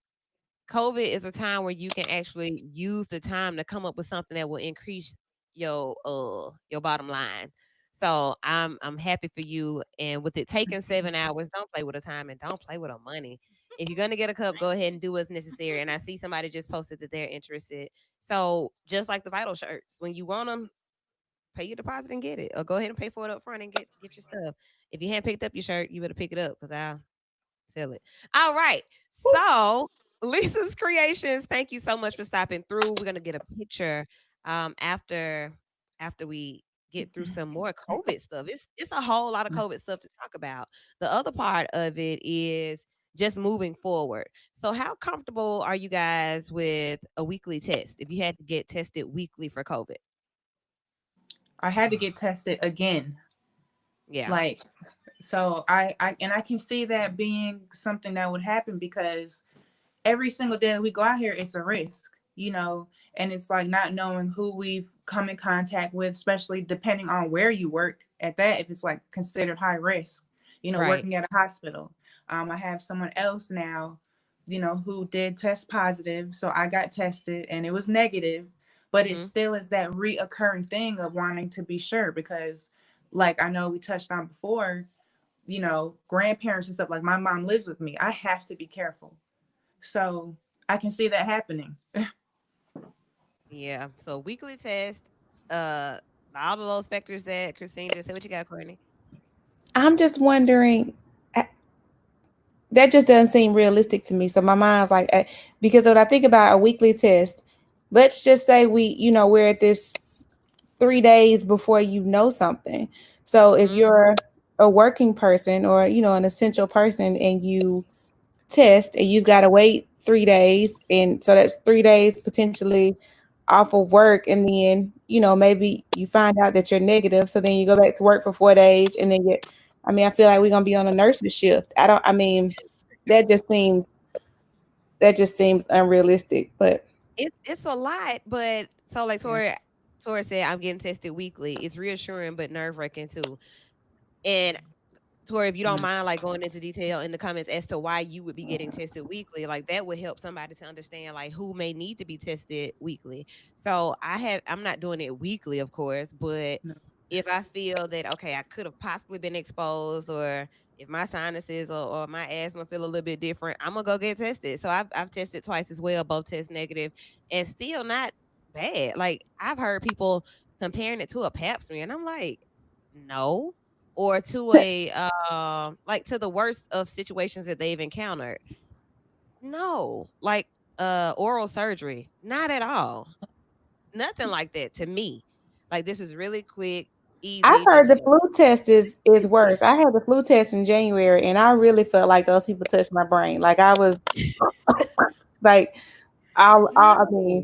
COVID is a time where you can actually use the time to come up with something that will increase your bottom line. So I'm happy for you. And with it taking 7 hours, don't play with the time and don't play with the money. If you're gonna get a cup, go Thank ahead you. and do what's necessary. And I see somebody just posted that they're interested. So just like the vital shirts, when you want them, pay your deposit and get it, or go ahead and pay for it up front and get your stuff. If you haven't picked up your shirt, you better pick it up because I'll sell it. All right. So Lisa's Creations, thank you so much for stopping through. We're gonna get a picture after we get through some more COVID stuff. It's a whole lot of COVID stuff to talk about. The other part of it is just moving forward. So how comfortable are you guys with a weekly test if you had to get tested weekly for COVID? I had to get tested again. Yeah. Like, so I can see that being something that would happen because every single day that we go out here, it's a risk, and it's like not knowing who we've come in contact with, especially depending on where you work at that, if it's like considered high risk, Right. working at a hospital. I have someone else now, who did test positive. So I got tested and it was negative, but it Hmm. still is that reoccurring thing of wanting to be sure because, like, I know we touched on before, grandparents and stuff, like my mom lives with me. I have to be careful. So I can see that happening. Yeah. So weekly test, uh all of those factors that Christine just said. What you got, Courtney? I'm just wondering. That just doesn't seem realistic to me. So my mind's like, because when I think about a weekly test, let's just say we're at this 3 days before you know something. So if Hmm. you're a working person or an essential person and you test and you've got to wait 3 days, and so that's 3 days potentially off of work, and then maybe you find out that you're negative, so then you go back to work for 4 days, and then I feel like we're gonna be on a nurse's shift. I mean, that just seems that just seems unrealistic. But It's a lot, but so like Yeah. Tori said, I'm getting tested weekly. It's reassuring but nerve wracking too. And Tori, if you don't Mm. mind, like going into detail in the comments as to why you would be getting tested weekly, like that would help somebody to understand like who may need to be tested weekly. So I'm not doing it weekly, of course, but No. if I feel that okay, I could have possibly been exposed, or if my sinuses or my asthma feel a little bit different, I'm gonna go get tested. So I've tested twice as well, both tests negative, and still not bad. Like I've heard people comparing it to a pap smear, and I'm like, no, or to a like to the worst of situations that they've encountered. No, like oral surgery, not at all. Nothing like that to me. Like this was really quick, I've easy, heard just the flu test is worse. I had the flu test in January, and I really felt like those people touched my brain. Like I was like, I no, mean,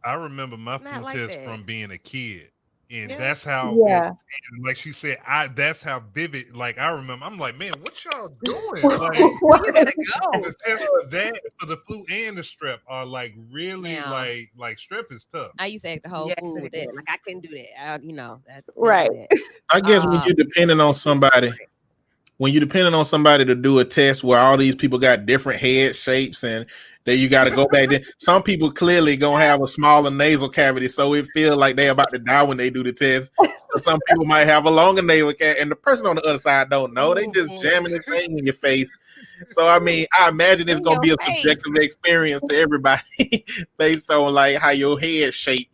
I remember my it's not flu like test that. from being a kid. And Yeah. that's how it, yeah. and like she said, that's how vivid, like I remember, I'm like, man, what y'all doing? Like Where you gotta the go test for that, for the flu and the strep are like really now? like strep is tough. I used to act the whole Yes, fool it with that. Like is. I couldn't do that. I couldn't do Right. that. I guess when you're depending on But this is somebody, different. when you're depending on somebody to do a test where all these people got different head shapes, and then you got to go back. Then some people clearly gonna have a smaller nasal cavity, so it feels like they're about to die when they do the test. Some people might have a longer nasal cavity, and the person on the other side don't know. They just Mhm. jamming the thing in your face. So I mean, I imagine it's In gonna your be a face. subjective experience to everybody based on like how your head shape.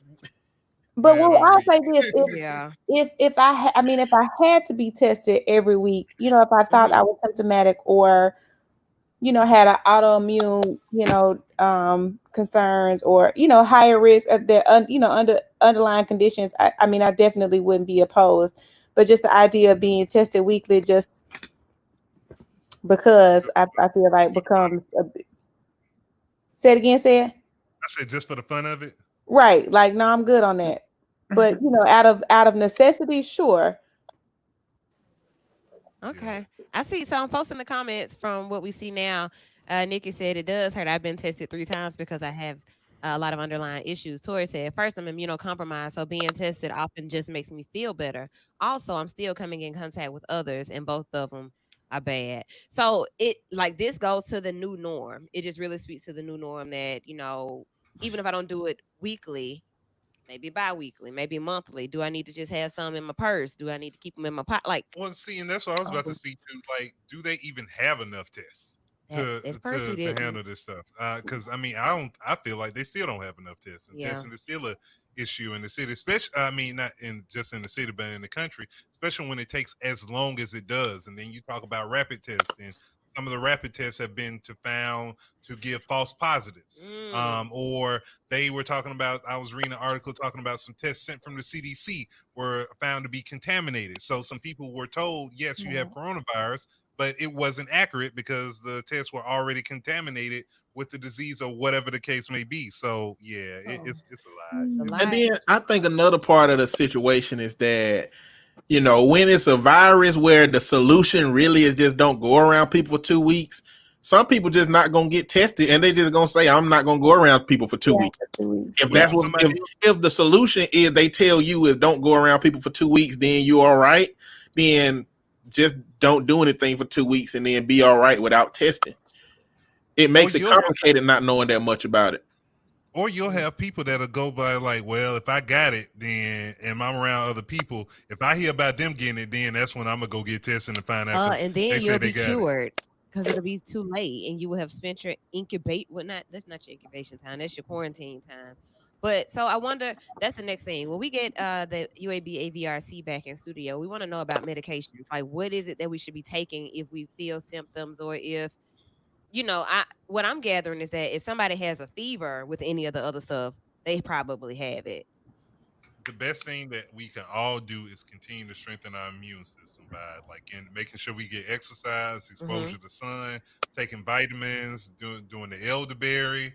But Man, well, I'm I'll weak. say this: Yeah. if if I had to be tested every week, if I thought I Hmm. was symptomatic or had an autoimmune, concerns, or higher risk of their under underlying conditions, I mean, I definitely wouldn't be opposed. But just the idea of being tested weekly, just because I feel like becomes say it again, say it. I said just for the fun of it. Right, like no, I'm good on that. But out of necessity, sure. Yeah. Okay. I see. So I'm posting the comments from what we see now. Nikki said it does hurt. I've been tested 3 times because I have a lot of underlying issues. Tori said, first, I'm immunocompromised, so being tested often just makes me feel better. Also, I'm still coming in contact with others, and both of them are bad. So it like this goes to the new norm. It just really speaks to the new norm that, even if I don't do it weekly, maybe bi-weekly, maybe monthly. Do I need to just have some in my purse? Do I need to keep them in my pot? Like Well, see, and that's what I was about to um, speak to. Like, do they even have enough tests that at first we to didn't. handle this stuff? Because I mean, I don't. I feel like they still don't have enough tests, and Yeah. testing is still a issue in the city. Especially, I mean, not in just in the city, but in the country. Especially when it takes as long as it does, and then you talk about rapid tests and some of the rapid tests have been to found to give false positives. Or they were talking about, I was reading an article talking about some tests sent from the CDC were found to be contaminated. So some people were told, yes, you have coronavirus, but it wasn't accurate because the tests were already contaminated with the disease or whatever the case may be. So yeah, it's a lot. It's a It's And lot. then I think another part of the situation is that, when it's a virus where the solution really is just don't go around people for 2 weeks, some people just not gonna get tested and they just gonna say, I'm not gonna go around people for 2 weeks. For 2 weeks. If well, that's what somebody if the solution is they tell you is don't go around people for 2 weeks, then you all right, then just don't do anything for 2 weeks and then be all right without testing. It or makes it you'll complicated not knowing that much about it. or you'll have people that'll go by like, well, if I got it, then and I'm around other people, if I hear about them getting it, then that's when I'm gonna go get tested and find out because And they then say you'll they be got it. cured because it'll be too late, and you will have spent your incubate. Well, not that's not your incubation time. That's your quarantine time. But so I wonder. That's the next thing. When we get the UAB AVRC back in studio, we want to know about medications. Like, what is it that we should be taking if we feel symptoms, or if I what I'm gathering is that if somebody has a fever with any of the other stuff, they probably have it. The best thing that we can all do is continue to strengthen our immune system by like in making sure we get exercise, Hmm. exposure to sun, taking vitamins, doing the elderberry,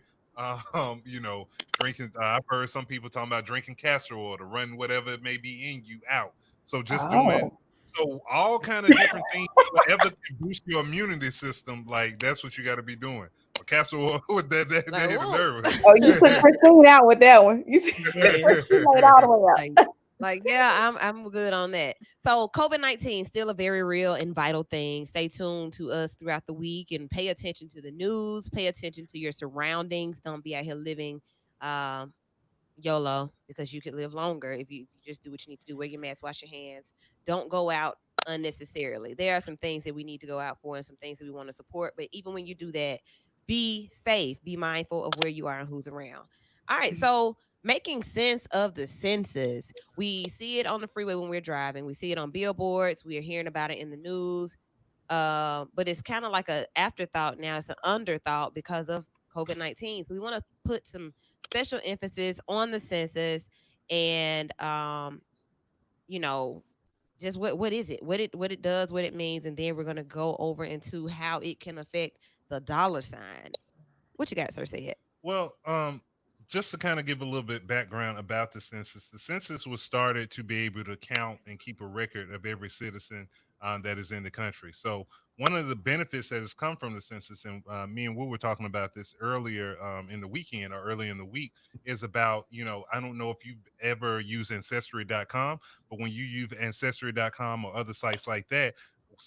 drinking. I've heard some people talking about drinking castor oil to run whatever it may be in you out. So just doing Oh. so all kind of different things, whatever can boost your immunity system. Like that's what you got to be doing. But castor oil with that Like, hit a whoa. nerve. Oh, you put Christine out with that one. You see, Yeah. Christine laid all the way like, out. yeah, I'm good on that. So COVID-19 still a very real and vital thing. Stay tuned to us throughout the week and pay attention to the news. Pay attention to your surroundings. Don't be out here living um, YOLO, because you could live longer if you just do what you need to do. Wear your mask, wash your hands. Don't go out unnecessarily. There are some things that we need to go out for and some things that we want to support. But even when you do that, be safe. Be mindful of where you are and who's around. All right. So making sense of the census. We see it on the freeway when we're driving. We see it on billboards. We are hearing about it in the news. But it's kind of like a afterthought now. It's an underthought because of COVID-19. So we want to put some special emphasis on the census and you know just what is it, what it does, what it means, and then we're going to go over into how it can affect the dollar sign. What you got, sir? Say it. Well, just to kind of give a little bit background about the census was started to be able to count and keep a record of every citizen that is in the country. So one of the benefits that has come from the census, and me and Will were talking about this earlier in the weekend or early in the week, is about, I don't know if you've ever used ancestry.com, but when you use ancestry.com or other sites like that,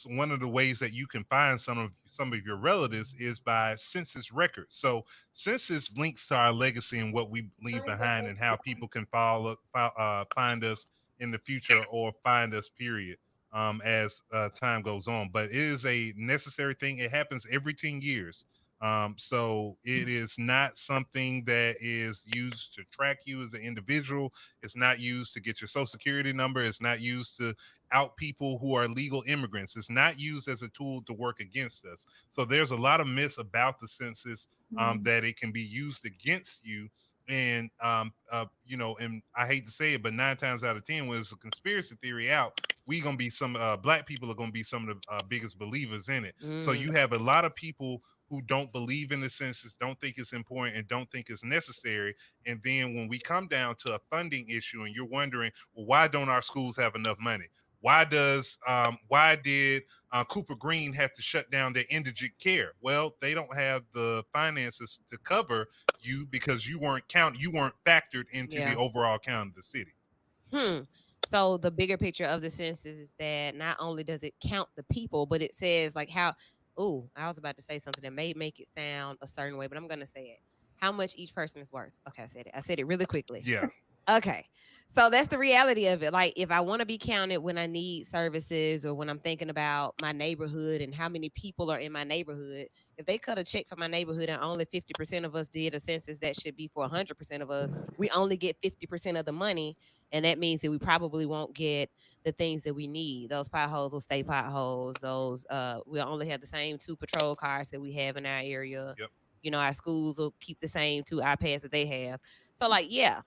one of the ways that you can find some of your relatives is by census records. So census links to our legacy and what we leave behind and how people can find us in the future or find us, period, as time goes on. But it is a necessary thing. It happens every 10 years. So it is not something that is used to track you as an individual. It's not used to get your social security number. It's not used to out people who are legal immigrants. It's not used as a tool to work against us. So there's a lot of myths about the census, that it can be used against you. And I hate to say it, but 9 times out of 10, when it's a conspiracy theory out, we gonna be some black people are gonna be some of the biggest believers in it. So Mm. you have a lot of people who don't believe in the census, don't think it's important, and don't think it's necessary. And then when we come down to a funding issue, and you're wondering, well, why don't our schools have enough money? Why did Cooper Green have to shut down their indigent care? Well, they don't have the finances to cover you because you weren't factored into the Yeah. overall count of the city. Hmm. So the bigger picture of the census is that not only does it count the people, but it says like how. Oh, I was about to say something that may make it sound a certain way, but I'm gonna say it. How much each person is worth. Okay, I said it. I said it really quickly. Yeah. Okay. So that's the reality of it. Like, if I want to be counted when I need services or when I'm thinking about my neighborhood and how many people are in my neighborhood, if they cut a check for my neighborhood and only 50% of us did a census that should be for 100% of us, we only get 50% of the money. And that means that we probably won't get the things that we need. Those potholes will stay potholes. We'll only have the same two patrol cars that we have in our area. Yep. Our schools will keep the same two iPads that they have. So, like, yeah,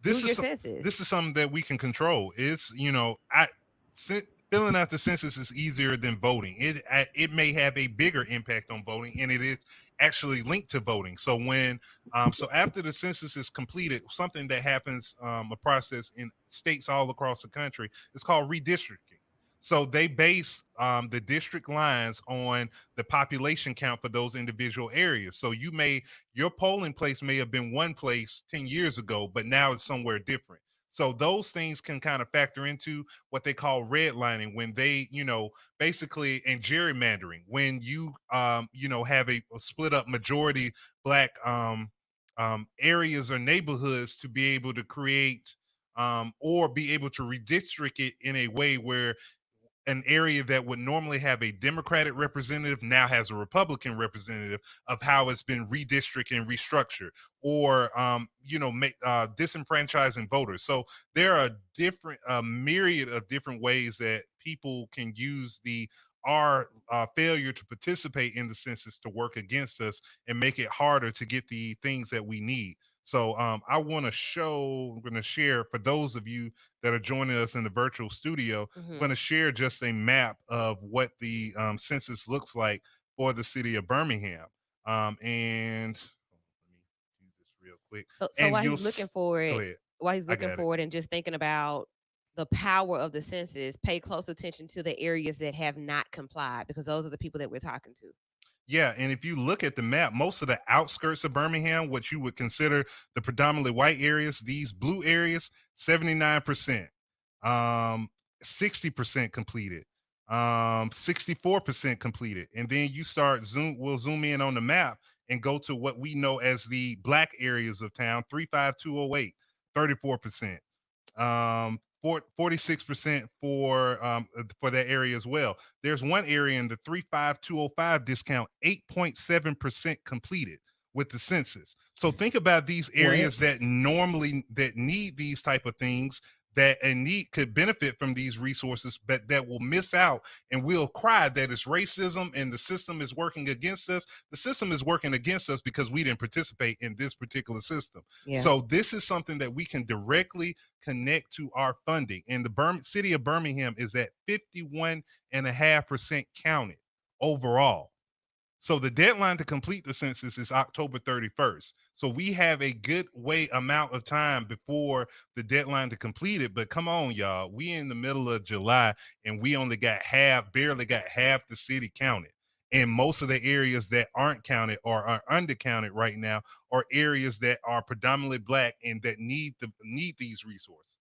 do this your is census. this is something that we can control. It's I filling out the census is easier than voting. It may have a bigger impact on voting, and it is actually linked to voting. So after the census is completed, something that happens, a process in states all across the country, is called redistricting. So they base the district lines on the population count for those individual areas. So your polling place may have been one place 10 years ago, but now it's somewhere different. So those things can kind of factor into what they call redlining, when they, basically, and gerrymandering, when have a split up majority black areas or neighborhoods, to be able to create or be able to redistrict it in a way where an area that would normally have a Democratic representative now has a Republican representative, of how it's been redistricted and restructured, or disenfranchising voters. So there are different myriad of different ways that people can use our failure to participate in the census to work against us and make it harder to get the things that we need. So I'm going to share, for those of you that are joining us in the virtual studio, I'm going Hmm. to share just a map of what the census looks like for the city of Birmingham. And let me do this real quick. So And while he's looking for go it, ahead. while he's I looking got it. for it, and just thinking about the power of the census, pay close attention to the areas that have not complied, because those are the people that we're talking to. Yeah, and if you look at the map, most of the outskirts of Birmingham, what you would consider the predominantly white areas, these blue areas, 79%, 60% completed, 64% completed. And then we'll zoom in on the map and go to what we know as the black areas of town: 35208, 34%. 46% for that area as well. There's one area in the 35205 discount, 8.7% completed with the census. So think about these areas What? that need these type of things, that and need could benefit from these resources, but that will miss out, and we'll cry that it's racism and the system is working against us. The system is working against us because we didn't participate in this particular system. Yeah. So this is something that we can directly connect to our funding. And the city of Birmingham is at 51.5% counted overall. So the deadline to complete the census is October 31st. So we have a good amount of time before the deadline to complete it. But come on, y'all, we in the middle of July, and we only barely got half the city counted. And most of the areas that aren't counted or are undercounted right now are areas that are predominantly black and that need these resources.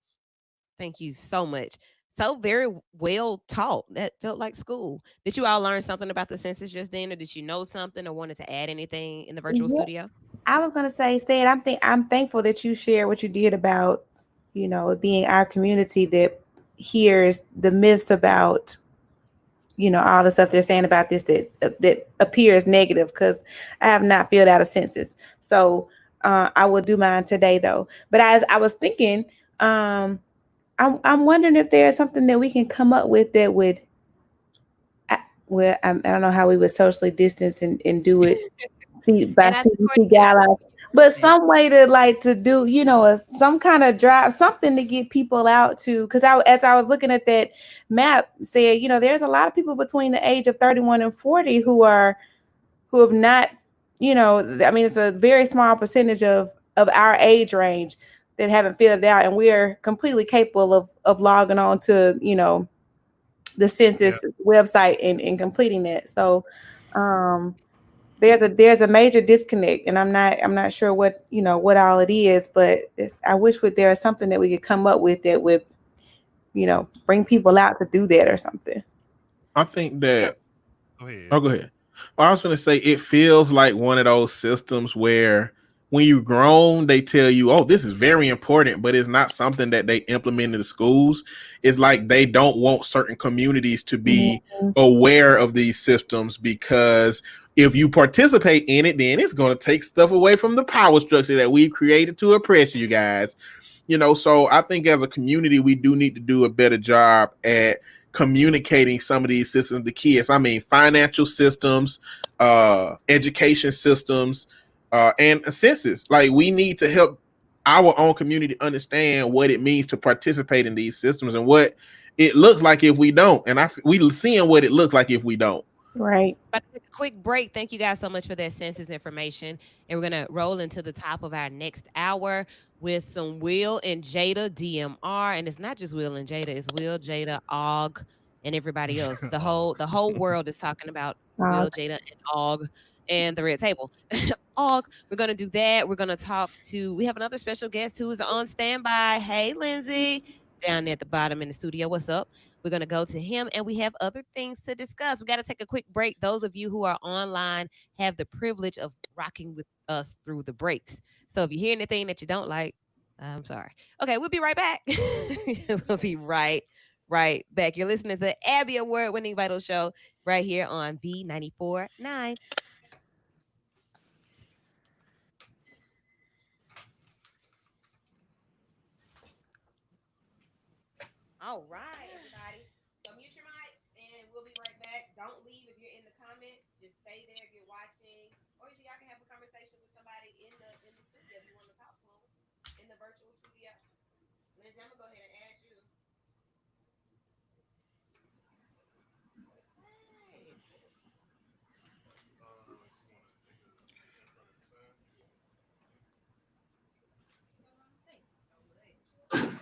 Thank you so much. So very well taught. That felt like school. Did you all learn something about the census just then, or did you know something or wanted to add anything in the virtual Yeah, studio? I was gonna say, said I'm thankful that you share what you did about, it being our community that hears the myths about, all the stuff they're saying about this that appears negative, because I have not filled out a census. So I will do mine today though. But as I was thinking, I'm wondering if there's something that we can come up with that would, I don't know how we would socially distance and do it by And I think CDC Courtney has guidelines, something but to say. some way to like to do, some kind of drive, something to get people out to. Because as I was looking at that map, said, there's a lot of people between the age of 31 and 40 who have not, I mean, it's a very small percentage of our age range that haven't filled it out, and we're completely capable of logging on to, the Yeah. census website and completing that. So um there's a major disconnect, and I'm not sure what all it is, but I wish there was something that we could come up with that would bring people out to do that or something. I think Yeah. that. Go ahead. Oh, go ahead. Well, I was going to say it feels like one of those systems where when you've grown, they tell you, oh, this is very important, but it's not something that they implement in the schools. It's like they don't want certain communities to be Mhm. aware of these systems, because if you participate in it, then it's going to take stuff away from the power structure that we've created to oppress you guys. So I think as a community, we do need to do a better job at communicating some of these systems to kids. I mean, financial systems, education systems, and a census. Like, we need to help our own community understand what it means to participate in these systems and what it looks like if we don't. And we seeing what it looks like if we don't. Right. About to take a quick break. Thank you guys so much for that census information. And we're going to roll into the top of our next hour with some Will and Jada DMR. And it's not just Will and Jada, it's Will, Jada, Og, and everybody else. The whole Og. the whole world is talking about Uh, Will, Jada, and Og and the red table. Og, we're going to do that. We're going to talk to, we have another special guest who is on standby. Hey, Lindsay, down there at the bottom in the studio. What's up? We're going to go to him, and we have other things to discuss. We got to take a quick break. Those of you who are online have the privilege of rocking with us through the breaks. So if you hear anything that you don't like, I'm sorry. Okay, we'll be right back. We'll be right back. You're listening to the Abby Award winning Vital Show right here on B94.9. All right, everybody. So mute your mics and we'll be right back. Don't leave if you're in the comments. Just stay there if you're watching. Or if y'all can have a conversation with somebody in the studio if you want to talk to them in the virtual studio. Lindsay, I'm gonna go ahead and add you. Hey. Thank you so much.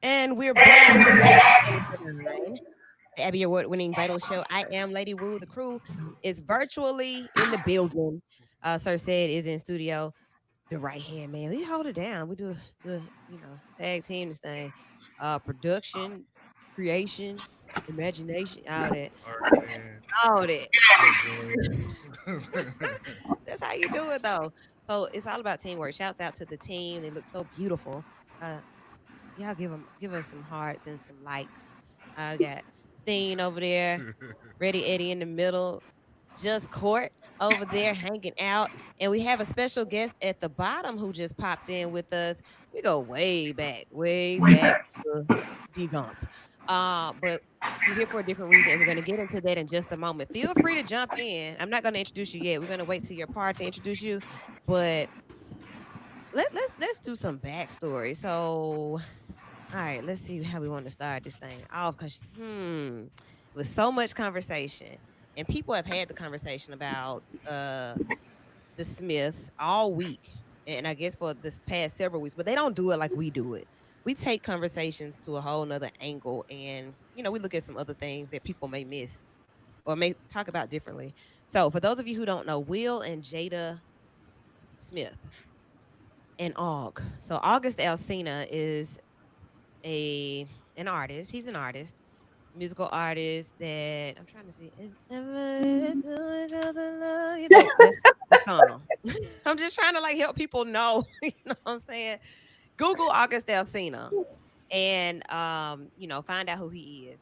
And we're back. Episode 9, the Abby Award winning Vital Show. I am Lady Rule. The crew is virtually in the building. Sir Said is in studio. The right hand man. We hold it down. We tag team this thing. Production, creation, imagination, all that. Art man, All that. visual. That's how you do it though. So it's all about teamwork. Shouts out to the team. They look so beautiful. Uh, y'all give them some hearts and some likes. I got Steen over there, Ready Eddie in the middle, Just Court over there hanging out, and we have a special guest at the bottom who just popped in with us. We go way back to D Gump. But you're here for a different reason, and we're gonna get into that in just a moment. Feel free to jump in. I'm not gonna introduce you yet. We're gonna wait till your part to introduce you, but let's do some backstory. So all right, let's see how we want to start this thing off because with so much conversation, and people have had the conversation about the Smiths all week, and I guess for this past several weeks, but they don't do it like we do it. We take conversations to a whole nother angle, and we look at some other things that people may miss or may talk about differently. So, for those of you who don't know, Will and Jada Smith and Aug. So, August Alsina is a an artist. He's an artist, musical artist that I'm trying to see. It's never to it 'cause I love you. That's the song. I'm just trying to like help people know. You know what I'm saying? Google August Alsina and find out who he is.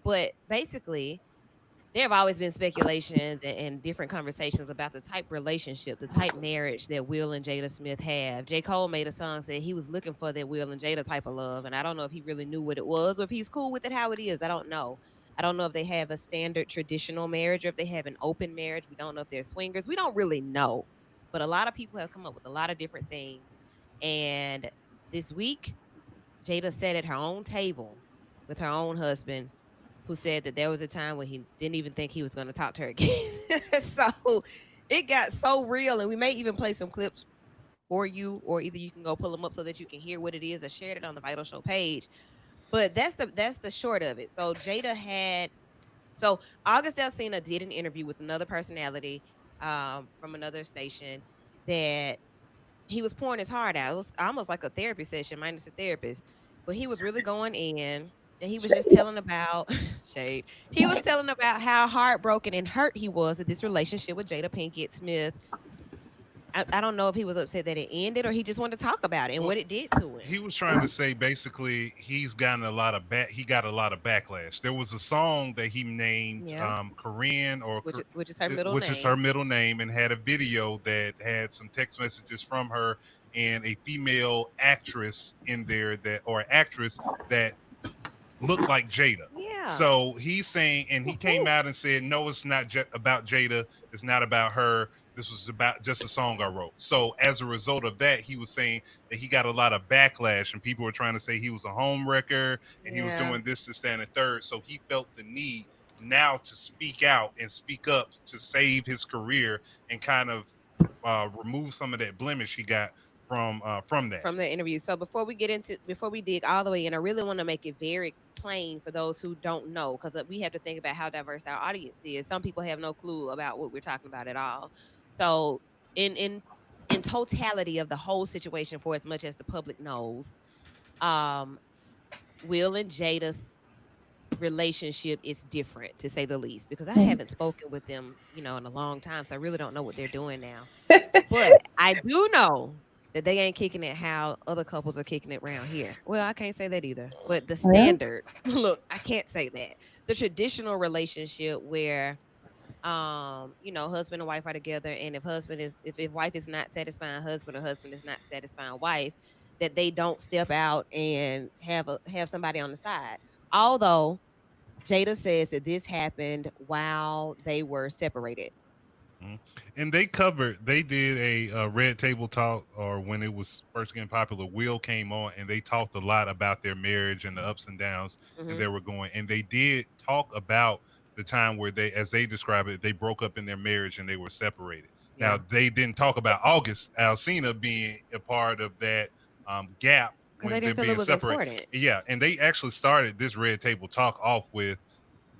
But basically, there have always been speculations and different conversations about the type relationship, the type marriage that Will and Jada Smith have. J. Cole made a song said he was looking for that Will and Jada type of love, and I don't know if he really knew what it was or if he's cool with it how it is. I don't know. I don't know if they have a standard traditional marriage or if they have an open marriage. We don't know if they're swingers. We don't really know. But a lot of people have come up with a lot of different things. And this week, Jada sat at her own table with her own husband who said that there was a time when he didn't even think he was going to talk to her again. So it got so real, and we may even play some clips for you, or either you can go pull them up so that you can hear what it is. I shared it on the Vital Show page, but that's the short of it. So August Alsina did an interview with another personality from another station that he was pouring his heart out. It was almost like a therapy session minus a therapist, but he was really going in. And he was just telling about shade. He was telling about how heartbroken and hurt he was at this relationship with Jada Pinkett Smith. I don't know if he was upset that it ended or he just wanted to talk about it and Well, what it did to him. he was trying to say basically he got a lot of backlash. There was a song that he named Yeah, Korean which is her middle which is her name. middle name, and had a video that had some text messages from her and a female actress in there that or actress that looked like Jada. Yeah. So he's saying, and he came out and said, "No, it's not about Jada. It's not about her. This was about just a song I wrote." So as a result of that, he was saying that he got a lot of backlash, and people were trying to say he was a home wrecker and he was Yeah. doing this, and the third. So he felt the need now to speak out and speak up to save his career and kind of remove some of that blemish he got from that. From the interview. So before we dig all the way in, I really want to make it very plain for those who don't know, because we have to think about how diverse our audience is. Some people have no clue about what we're talking about at all. So in in in totality of the whole situation, for as much as the public knows, um, Will and Jada's relationship is different to say the least, because I haven't spoken with them, in a long time. So I really don't know what they're doing now. But I do know that they ain't kicking it how other couples are kicking it around here. Well, I can't say that either. But the Well, standard, look, I can't say that. The traditional relationship where husband and wife are together, and if wife is not satisfying husband or husband is not satisfying wife, that they don't step out and have somebody on the side. Although Jada says that this happened while they were separated. Mhm. And they did a red table talk, or when it was first getting popular, Will came on and they talked a lot about their marriage and the ups and downs and Hmm. they were going. And they did talk about the time where they, as they describe it, they broke up in their marriage and they were separated. Now, Yeah. they didn't talk about August Alsina being a part of that gap Because they when they're didn't feel it being was separate. important. Yeah, and they actually started this red table talk off with,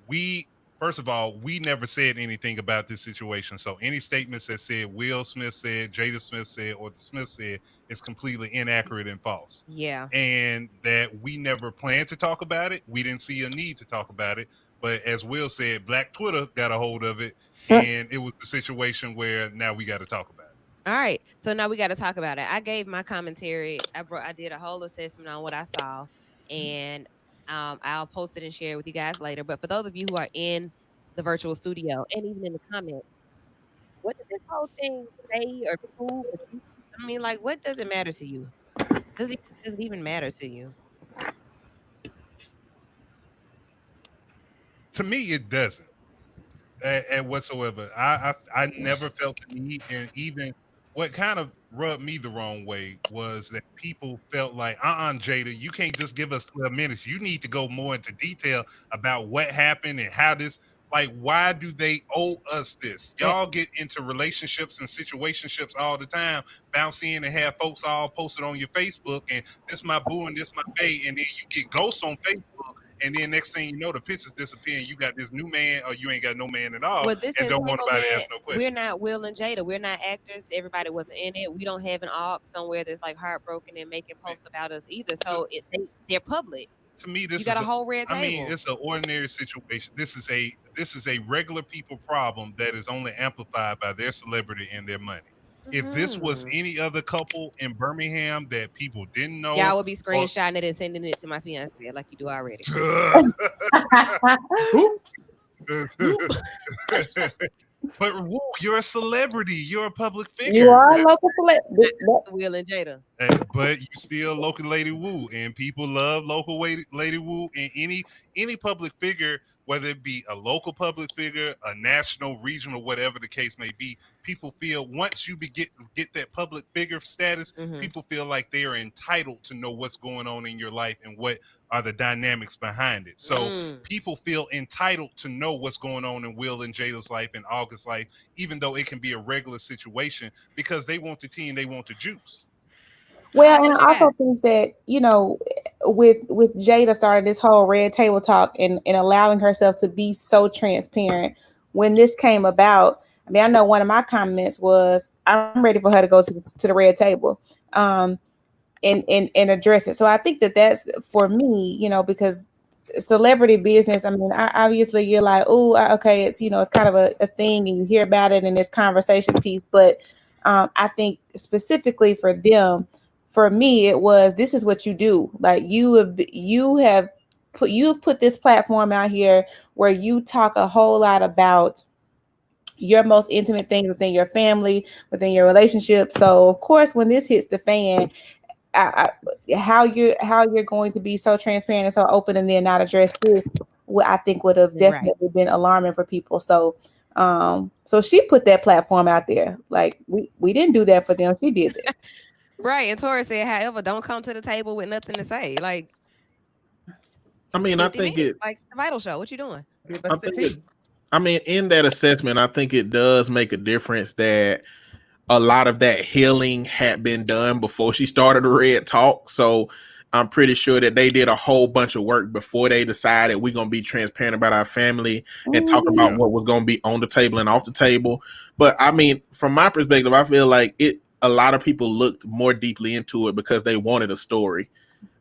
we first of all, we never said anything about this situation. So any statements that said Will Smith said, Jada Smith said, or the Smith said is completely inaccurate and false. Yeah. And that we never planned to talk about it. We didn't see a need to talk about it. But as Will said, Black Twitter got a hold of it, and it was the situation where now we got to talk about it. All right. So now we got to talk about it. I gave my commentary. I did a whole assessment on what I saw, and I'll post it and share it with you guys later. But for those of you who are in the virtual studio and even in the comments, what did this whole thing say or prove? Or teach you? I mean, like, what does it matter to you? Does it even matter to you? To me, it doesn't. At whatsoever. I never felt the need, and even what kind of rubbed me the wrong way was that people felt like, Jada, you can't just give us 12 minutes. You need to go more into detail about what happened and how this. Like, why do they owe us this? That Y'all get into relationships and situationships all the time, bounce in and have folks all posted on your Facebook, and this my boo and this my bae, and then you get ghosts on Facebook, and then next thing you know, the pictures disappear, and you got this new man, or you ain't got no man at all, Well, this and don't want nobody to entanglement, ask no we're question. not Will and Jada. We're not actors. Everybody wasn't in it. We don't have an arc somewhere that's like heartbroken and making posts about us either. To, So they're public. to me, You this got is a whole red I mean, table. it's an ordinary situation. This is a regular people problem that is only amplified by their celebrity and their money. If this was Hmm. any other couple in Birmingham that people didn't know, Y'all would be or screenshotting it and sending it to my fiance like you do already. Who? but woo, you're a celebrity, you're a public You figure. are a local select. Will and Jada. But you still local Lady Wu, and people love local Lady Wu. And any public figure, whether it be a local public figure, a national, regional, whatever the case may be, people feel once you get that public figure status, Hmm. people feel like they are entitled to know what's going on in your life and what are the dynamics behind it. So Mm. people feel entitled to know what's going on in Will and Jada's life and August's life, even though it can be a regular situation, because they want the tea and they want the juice. All Well, right, and what you I got? also think that, with Jada starting this whole red table talk and allowing herself to be so transparent when this came about. I mean, I know one of my comments was, "I'm ready for her to go to the red table." Um, and address it. So I think that that's for me, because celebrity business. I mean, obviously you're like, oh, okay, it's it's kind of a thing, and you hear about it in this conversation piece. But I think specifically for them, for me, it was, this is what you do. Like, you have put this platform out here where you talk a whole lot about your most intimate things within your family, within your relationship. So of course, when this hits the fan, how you're going to be so transparent and so open and then not address this, what I think would have Right. definitely been alarming for people. So she put that platform out there. Like, we didn't do that for them. She did that. Right. And Tori said, however, don't come to the table with nothing to say. Like I mean, I 50 think minutes. it. Like the vital show. What you doing? Give I us the think it. tea. I mean, in that assessment, I think it does make a difference that a lot of that healing had been done before she started the red talk. So I'm pretty sure that they did a whole bunch of work before they decided we're gonna be transparent about our family and talk Mhm. about Yeah. what was gonna be on the table and off the table. But I mean, from my perspective, I feel like it. A lot of people looked more deeply into it because they wanted a story.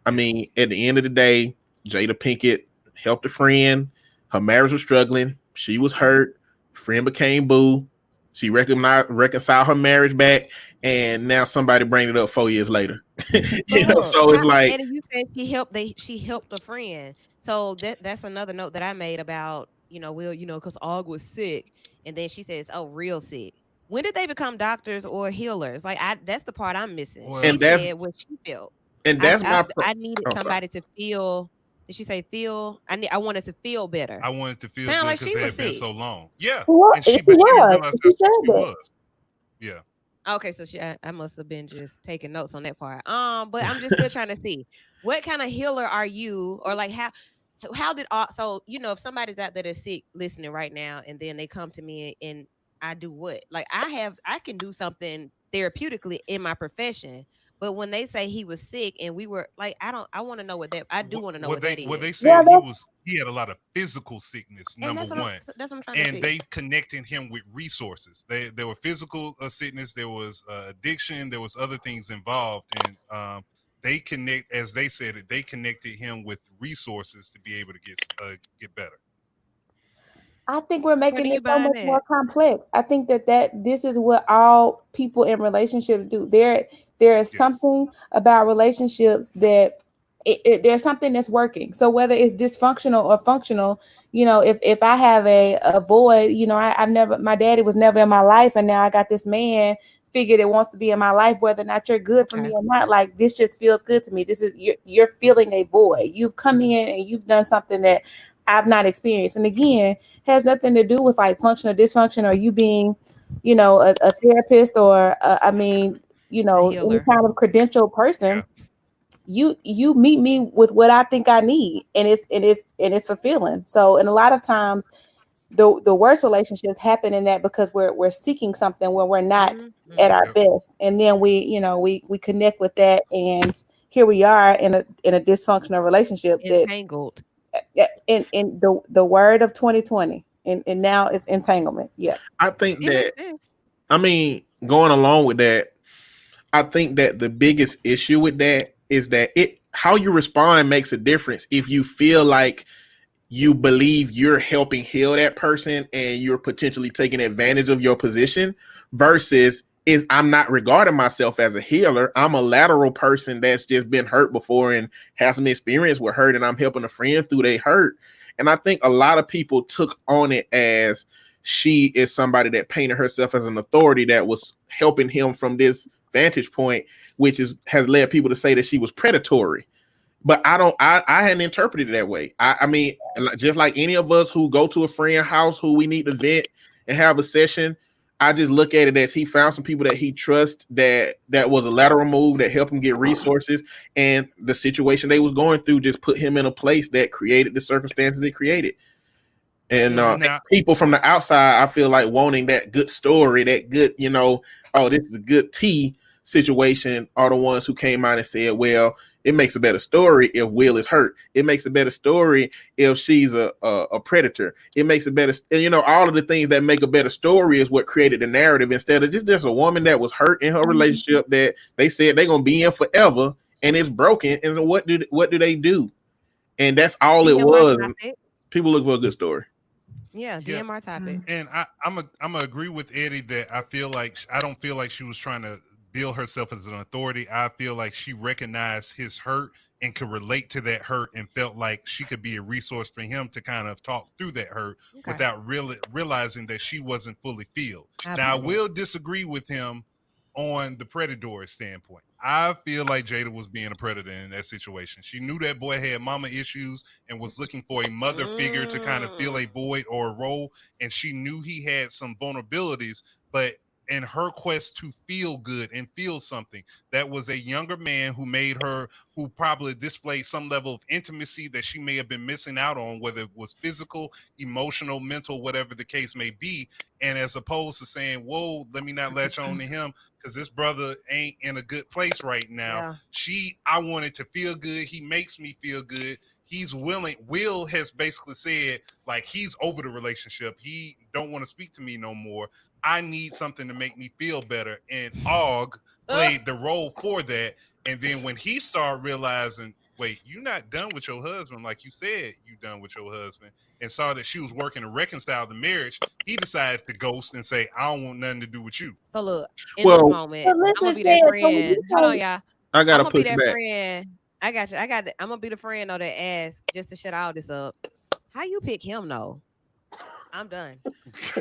I mean, Yes. at the end of the day, Jada Pinkett helped a friend. Her marriage was struggling. She was hurt. Friend became boo. She reconciled her marriage back, and now somebody bring it up 4 years later. But look, So it's like, and you said she helped a friend. So that's another note that I made about, Will, because Og was sick. And then she says, oh, real sick. When did they become doctors or healers? Like, that's the part I'm missing. She Well, and that's said what she felt. and I that's I my. I needed Oh, sorry. somebody to feel. Did she say feel? I wanted to feel better. I wanted to feel Sound good like because she it was had been sick. so long. Yeah, Well, and she but she didn't was. realize She that's what said she that. was. Yeah. Okay, so I must have been just taking notes on that part. But I'm just still trying to see what kind of healer are you, or like how did so if somebody's out there that's sick listening right now, and then they come to me and I do what? Like I can do something therapeutically in my profession, But when they say he was sick and we were like, I want to know what that. I do want to know what that What they is. Yeah, said he had a lot of physical sickness, And number one, that's what I'm trying to and see. they connected him with resources. There were physical sickness, there was addiction, there was other things involved, and they connect, as they said it, they connected him with resources to be able to get better. I think we're Where do making you it so buying much that? more complex. I think that this is what all people in relationships do. There is Yes. something about relationships that there's something that's working. So whether it's dysfunctional or functional, if I have a void, I've never, my daddy was never in my life, and now I got this man figure that wants to be in my life, whether or not you're good for me Okay. or not. Like, this just feels good to me. This is, you're feeling a void. You've come in and you've done something that I've not experienced. And again, has nothing to do with like function or dysfunction or you being, a therapist or A any healer. kind of credentialed Yeah. person. You meet me with what I think I need, and it's fulfilling. So, and a lot of times the worst relationships happen in that because we're seeking something when we're not at Mm-hmm. our Yep. best, and then we connect with that, and here we are in a dysfunctional relationship that Entangled. in the word of 2020, and now it's entanglement. Yeah. I think It makes that, sense. I mean, going along with that, I think that the biggest issue with that is that how you respond makes a difference. If you feel like you believe you're helping heal that person and you're potentially taking advantage of your position versus is I'm not regarding myself as a healer. I'm a lateral person that's just been hurt before and has some experience with hurt, and I'm helping a friend through their hurt. And I think a lot of people took on it as she is somebody that painted herself as an authority that was helping him from this vantage point, which has led people to say that she was predatory. But I hadn't interpreted it that way. I mean, just like any of us who go to a friend house who we need to vent and have a session, I just look at it as he found some people that he trusts, that was a lateral move that helped him get resources, and the situation they was going through just put him in a place that created the circumstances it created. And Yeah. Now, people from the outside, I feel like wanting that good story, that good, oh, this is a good tea situation, are the ones who came out and said, well, it makes a better story if Will is hurt. It makes a better story if she's a predator. It makes a better, all of the things that make a better story is what created the narrative, instead of just there's a woman that was hurt in her relationship that they said they're gonna be in forever and it's broken. And what do they do? And that's all it DMR was. topic. People look for a good story. Yeah, yeah, DMR topic. and I'm a agree with Eddie that I don't feel like she was trying to build herself as an authority. I feel like she recognized his hurt and could relate to that hurt and felt like she could be a resource for him to kind of talk through that hurt Okay. without really realizing that she wasn't fully filled. I Now I buy that. will disagree with him on the predator standpoint. I feel like Jada was being a predator in that situation. She knew that boy had mama issues and was looking for a mother figure to kind of fill a Mm. void or a role. And she knew he had some vulnerabilities, but in her quest to feel good and feel something, that was a younger man who probably displayed some level of intimacy that she may have been missing out on, whether it was physical, emotional, mental, whatever the case may be. And as opposed to saying, whoa, let me not latch on to him because this brother ain't in a good place right now. Yeah. I wanted to feel good. He makes me feel good. He's willing. Will has basically said like he's over the relationship. He don't want to speak to me no more. I need something to make me feel better. And Og played the role for that. And then when he started realizing, wait, you're not done with your husband like you said you done with your husband, and saw that she was working to reconcile the marriage, he decided to ghost and say, I don't want nothing to do with you. So look, in this Well, moment, But I'm gonna listen, be that said, so when friend. you Hold on, say, y'all. I I'm gotta gonna be push that back. friend. I got you. I'm gonna be the friend though that asks just to shut all this up. How you pick him though? I'm done.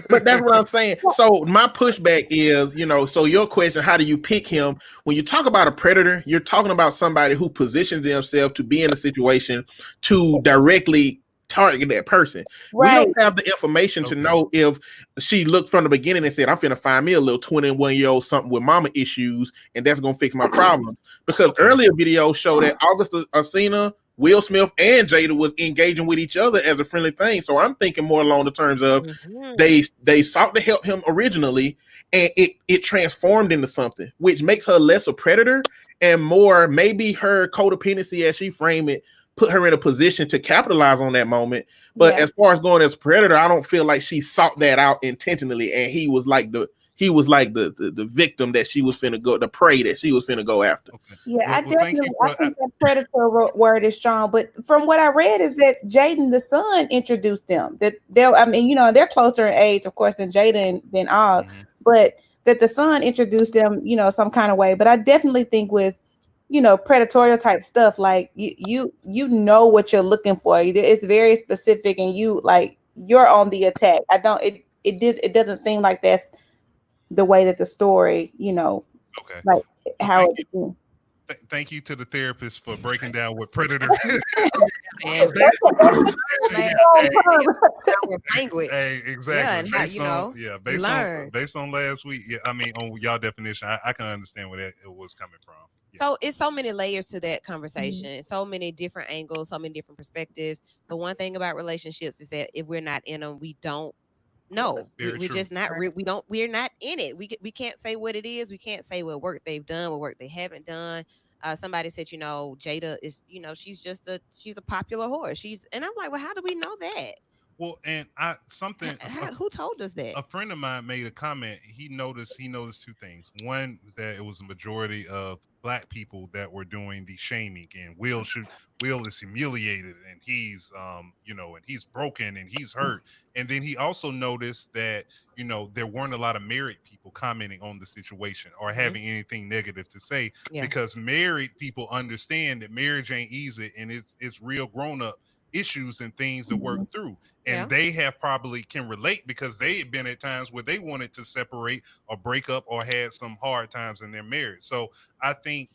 But that's what I'm saying. So my pushback is, so your question, how do you pick him? When you talk about a predator, you're talking about somebody who positions themselves to be in a situation to directly target that person. We right, don't have the information to Okay. know if she looked from the beginning and said, I'm finna find me a little 21-year-old something with mama issues, and that's gonna fix my problems. Because Okay. earlier videos show that August Alsina, Will Smith, and Jada was engaging with each other as a friendly thing. So I'm thinking more along the terms of Mhm. they sought to help him originally, and it transformed into something, which makes her less a predator and more maybe her codependency, as she framed it, put her in a position to capitalize on that moment. But as far as going as a predator, I don't feel like she sought that out intentionally, and he was like the victim that she was finna go, the prey that she was finna go after. Okay. Yeah, I Well, thank definitely, you I for. think that predator word is strong. But from what I read is that Jaden, the son, introduced them. That they're, I mean, they're closer in age, of course, than Jada and than Og, Mhm. but that the son introduced them, some kind of way. But I definitely think with, predatorial type stuff, like you know what you're looking for. It's very specific, and you're on the attack. I don't. It doesn't seem like that's the way that the story, Okay. like Well, how thank it. you. Thank you to the therapist for breaking down what predator. And Based on the like, information, our language. hey, Yeah, exactly. and how Based on you learn. based on last week. Yeah, I mean on y'all definition, I can understand where that it was coming from. Yeah. So it's so many layers to that Mhm. conversation, so many different angles, so many different perspectives. But one thing about relationships is that if we're not in them, we don't know. Very We're true. just not. We're not in it. We can't say what it is. We can't say what work they've done, what work they haven't done. Somebody said, Jada is, she's a popular horse. And I'm like, well, how do we know that? Well, and Who told us that? a friend of mine made a comment. He noticed two things. One, that it was a majority of black people that were doing the shaming, and Will is humiliated, and he's and he's broken and he's hurt. And then he also noticed that there weren't a lot of married people commenting on the situation or Hmm. having anything negative to say, Yeah. because married people understand that marriage ain't easy, and it's real grown up issues and things to work Mhm. through, Yeah. and they have probably can relate because they have been at times where they wanted to separate or break up or had some hard times in their marriage. So I think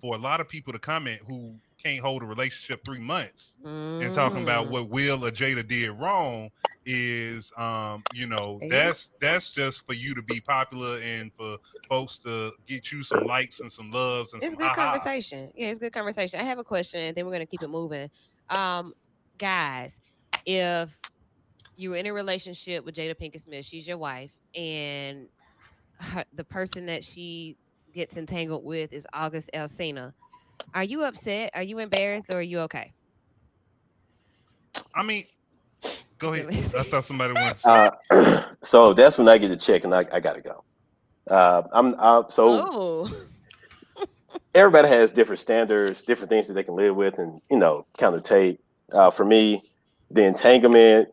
for a lot of people to comment who can't hold a relationship 3 months and talking about Mm. what Will or Jada did wrong is See? that's just for you to be popular and for folks to get you some likes and some loves and It's some good ha-has. conversation. Yeah, it's good conversation. I have a question, and then we're gonna keep it moving. Um, guys, if you were in a relationship with Jada Pinkett Smith, she's your wife, and the person that she gets entangled with is August Alsina. Are you upset? Are you embarrassed, or are you okay? I mean, go ahead. Really? I thought somebody wanted to say. So that's when I get the check and I gotta go. So Oh, everybody has different standards, different things that they can live with, and kind of take. For me, the entanglement,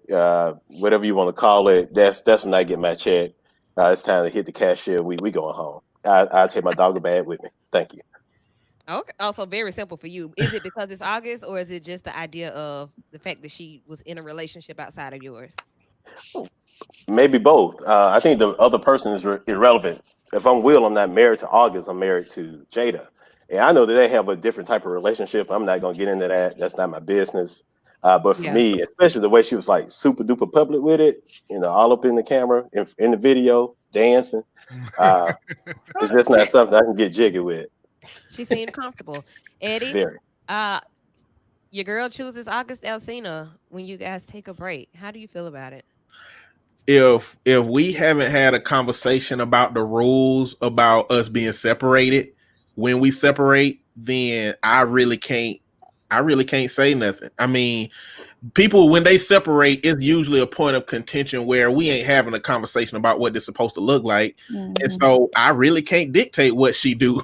whatever you want to call it, that's when I get my check. It's time to hit the cashier. We going home. I take my dog bag with me. Thank you. okay. Also, very simple for you. Is it because it's August, or is it just the idea of the fact that she was in a relationship outside of yours? Maybe both. I think the other person is irrelevant. If I'm Will, I'm not married to August. I'm married to Jada, and I know that they have a different type of relationship. I'm not gonna get into that. That's not my business. But for Yeah. me, especially the way she was like super duper public with it, all up in the camera, in the video, dancing. Uh, it's just not something I can get jiggy with. She seemed comfortable. Eddie, Very. uh, your girl chooses August Alsina when you guys take a break. How do you feel about it? If we haven't had a conversation about the rules about us being separated when we separate, then I really can't say nothing. I mean, people when they separate, it's usually a point of contention where we ain't having a conversation about what it's supposed to look like. And Mhm. so I really can't dictate what she do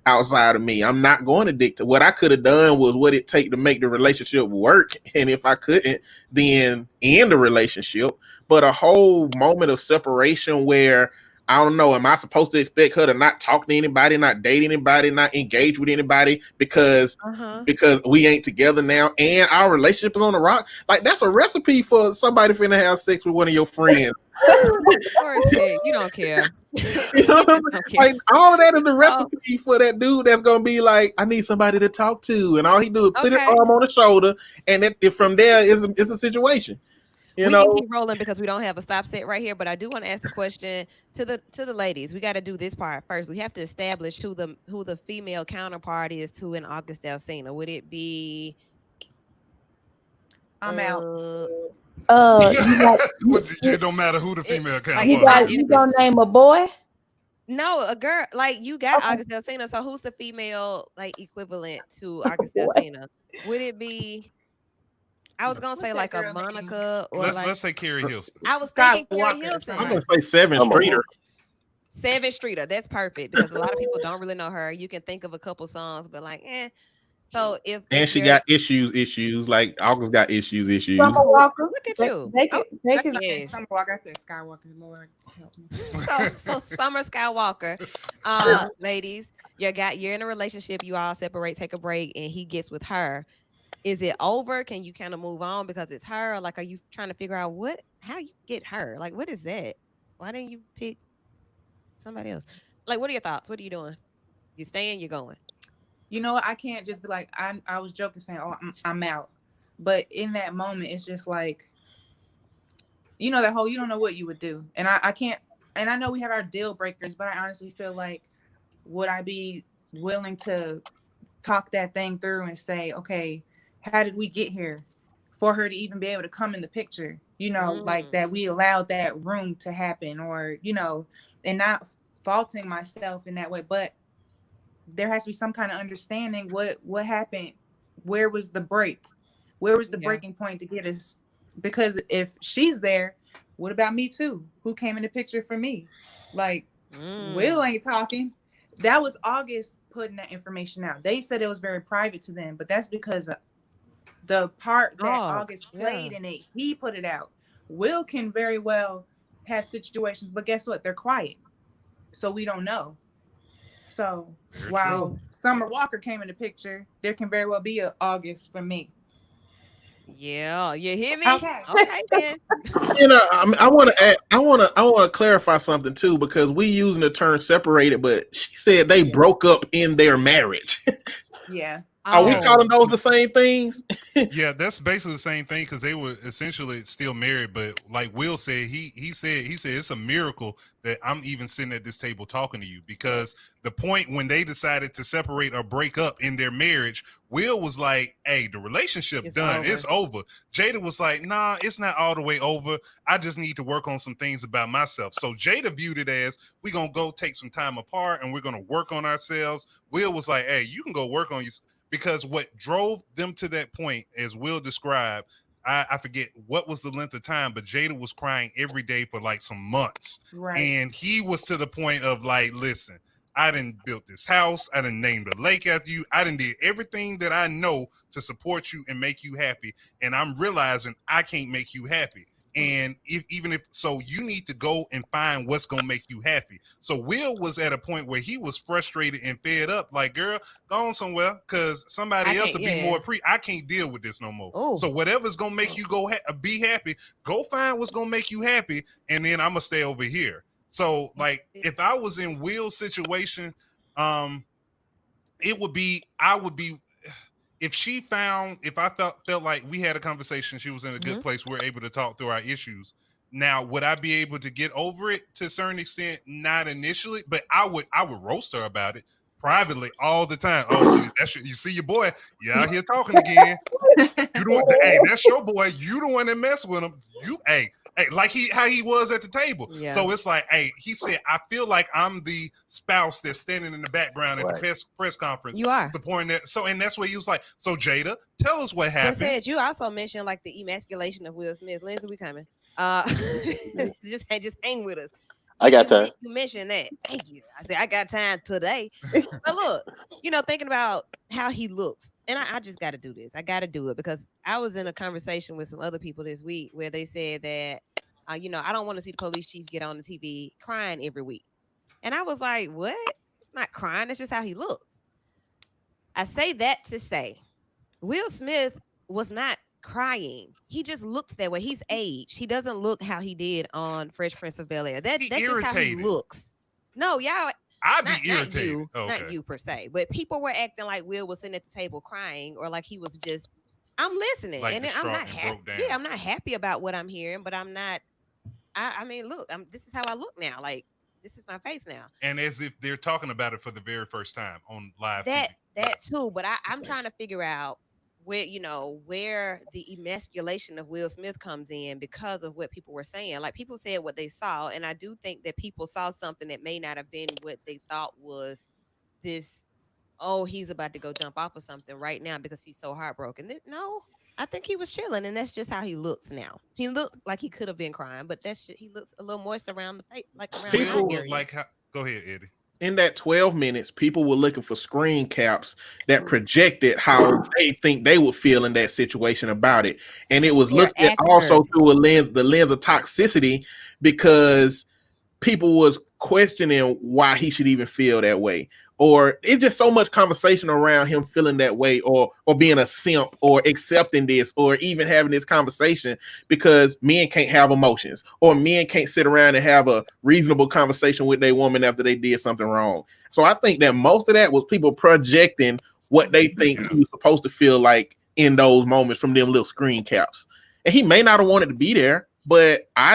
outside of me. I'm not going to dictate. What I could have done was what it take to make the relationship work. And if I couldn't, then end the relationship. But a whole moment of separation where I don't know, am I supposed to expect her to not talk to anybody, not date anybody, not engage with anybody Uh huh. because we ain't together now and our relationship is on the rock? Like that's a recipe for somebody finna have sex with one of your friends. Or said you don't care. You know what You I'm just saying? don't care. Like all of that is the Oh, recipe for that dude that's gonna be like, I need somebody to talk to, and all he do is put his okay. arm on the shoulder, and from there is a situation. You We can know, keep rolling because we don't have a stop set right here. But I do want to ask the question to the ladies. We got to do this part first. We have to establish who the female counterpart is to an August Alsina. Would it be I'm out. You got It don't matter who the female like, counterpart you is. gonna name a boy? no, a girl, like you got Okay. August Alsina. So who's the female like equivalent to August Boy. Alsina? Would it be? I was gonna What's say that like a girl name? Monica or Let's like say Carrie Hilson. I was thinking Carrie Skywalker or I'm Hilson. gonna something. say Seven Some of Streeter. them. Seven Streeter. That's perfect because a lot of people don't really know her. You can think of a couple songs, but like, eh. So And if she you're got issues. Like August got issues. Summer oh, Walker. look at They, you. they Oh, could they That's could not yes. Summer Walker. I said Skywalker. Lord help me. So Summer Skywalker, ladies, you're in a relationship. You all separate, take a break, and he gets with her. Is it over? Can you kind of move on because it's her? Or like, are you trying to figure out how you get her? Like, what is that? Why didn't you pick somebody else? Like, what are your thoughts? What are you doing? You staying? You going? You know what? I can't just be like I was joking saying, "Oh, I'm out," but in that moment, it's just like that whole you don't know what you would do, and I can't. And I know we have our deal breakers, but I honestly feel like would I be willing to talk that thing through and say, okay, how did we get here? For her to even be able to come in the picture, like Mm, that we allowed that room to happen, or and not faulting myself in that way, but there has to be some kind of understanding what happened, where was the break, where was the yeah. breaking point to get us, because if she's there, what about me too, who came in the picture for me? Like, Will Mm, ain't talking. That was August putting that information out. They said it was very private to them, but that's because the part that oh, August yeah. played in it, he put it out. Will can very well have situations, but guess what? They're quiet, so we don't know. So Very true. while Summer Walker came in the picture, there can very well be a August for me. Yeah. You hear me? Okay. Okay, then. I want to add, I want to clarify something too because we using the term separated, but she said they Yeah. broke up in their marriage. Yeah. Are we Yeah. calling Oh, those the same things? Yeah, that's basically the same thing because they were essentially still married. But like Will said, he said it's a miracle that I'm even sitting at this table talking to you because the point when they decided to separate or break up in their marriage, Will was like, "Hey, the relationship it's done, over. it's over." Jada was like, "Nah, it's not all the way over. I just need to work on some things about myself." So Jada viewed it as we're gonna go take some time apart and we're gonna work on ourselves. Will was like, "Hey, you can go work on you." Because what drove them to that point, as Will described, I forget what was the length of time, but Jada was crying every day for like some months. Right. And he was to the point of like, listen, I didn't build this house. I didn't name the lake after you. I didn't did everything that I know to support you and make you happy. And I'm realizing I can't make you happy. And even if so, you need to go and find what's gonna make you happy. So Will was at a point where he was frustrated and fed up, like, girl, go on somewhere because I somebody else can't. will be Yeah. more I can't deal with this no more. Oh. So whatever's gonna make you go be happy, go find what's gonna make you happy, and then I'm gonna stay over here. So like if I was in Will's situation, um, I would be if I felt like we had a conversation, she was in a good Hmm. place, we're able to talk through our issues. Now, would I be able to get over it to a certain extent? Not initially, but I would roast her about it privately all the time. Oh, so you see your boy, you out here talking again. You don't. Hey, that's your boy. You the one that mess with him. Hey, like how he was at the table. Yeah. So it's like, hey, he said, I feel like I'm the spouse that's standing in the background at the Right. press conference You are. supporting that. So, and that's where he was like, so Jada, tell us what But happened. said you also mentioned like the emasculation of Will Smith. Lindsay, we coming. Just hang with us. I got time. You mentioned that. Thank you. I said I got time today. But look, thinking about how he looks, and I just got to do this. I got to do it because I was in a conversation with some other people this week where they said that, I don't want to see the police chief get on the TV crying every week, and I was like, what? It's not crying. It's just how he looks. I say that to say Will Smith was not crying. He just looks that way. He's aged. He doesn't look how he did on Fresh Prince of Bel-Air. That's just how he Irritated. looks. No, y'all, I'd not be irritated. you, Okay. not you per se, but people were acting like Will was sitting at the table crying or like he was just. I'm listening, Like and then I'm distraught not and happy. broke down. Yeah, I'm not happy about what I'm hearing, but I'm not. I mean, look, this is how I look now. Like this is my face now. And as if they're talking about it for the very first time on live TV. That too, but I'm trying to figure out where the emasculation of Will Smith comes in because of what people were saying. Like people said what they saw, and I do think that people saw something that may not have been what they thought was this. Oh, he's about to go jump off of something right now because he's so heartbroken. No, I think he was chilling, and that's just how he looks now. He looked like he could have been crying, but he looks a little moist around the face, like around the eye Will People look area. like how? Go ahead, Eddie. in that 12 minutes, people were looking for screen caps that projected how they think they would feel in that situation about it. And it was They're looked at also actors. through the lens of toxicity, because people was questioning why he should even feel that way, or it's just so much conversation around him feeling that way, or being a simp, or accepting this, or even having this conversation, because men can't have emotions, or men can't sit around and have a reasonable conversation with their woman after they did something wrong. So I think that most of that was people projecting what they think Yeah. he was supposed to feel like in those moments from them little screen caps. And he may not have wanted to be there, but I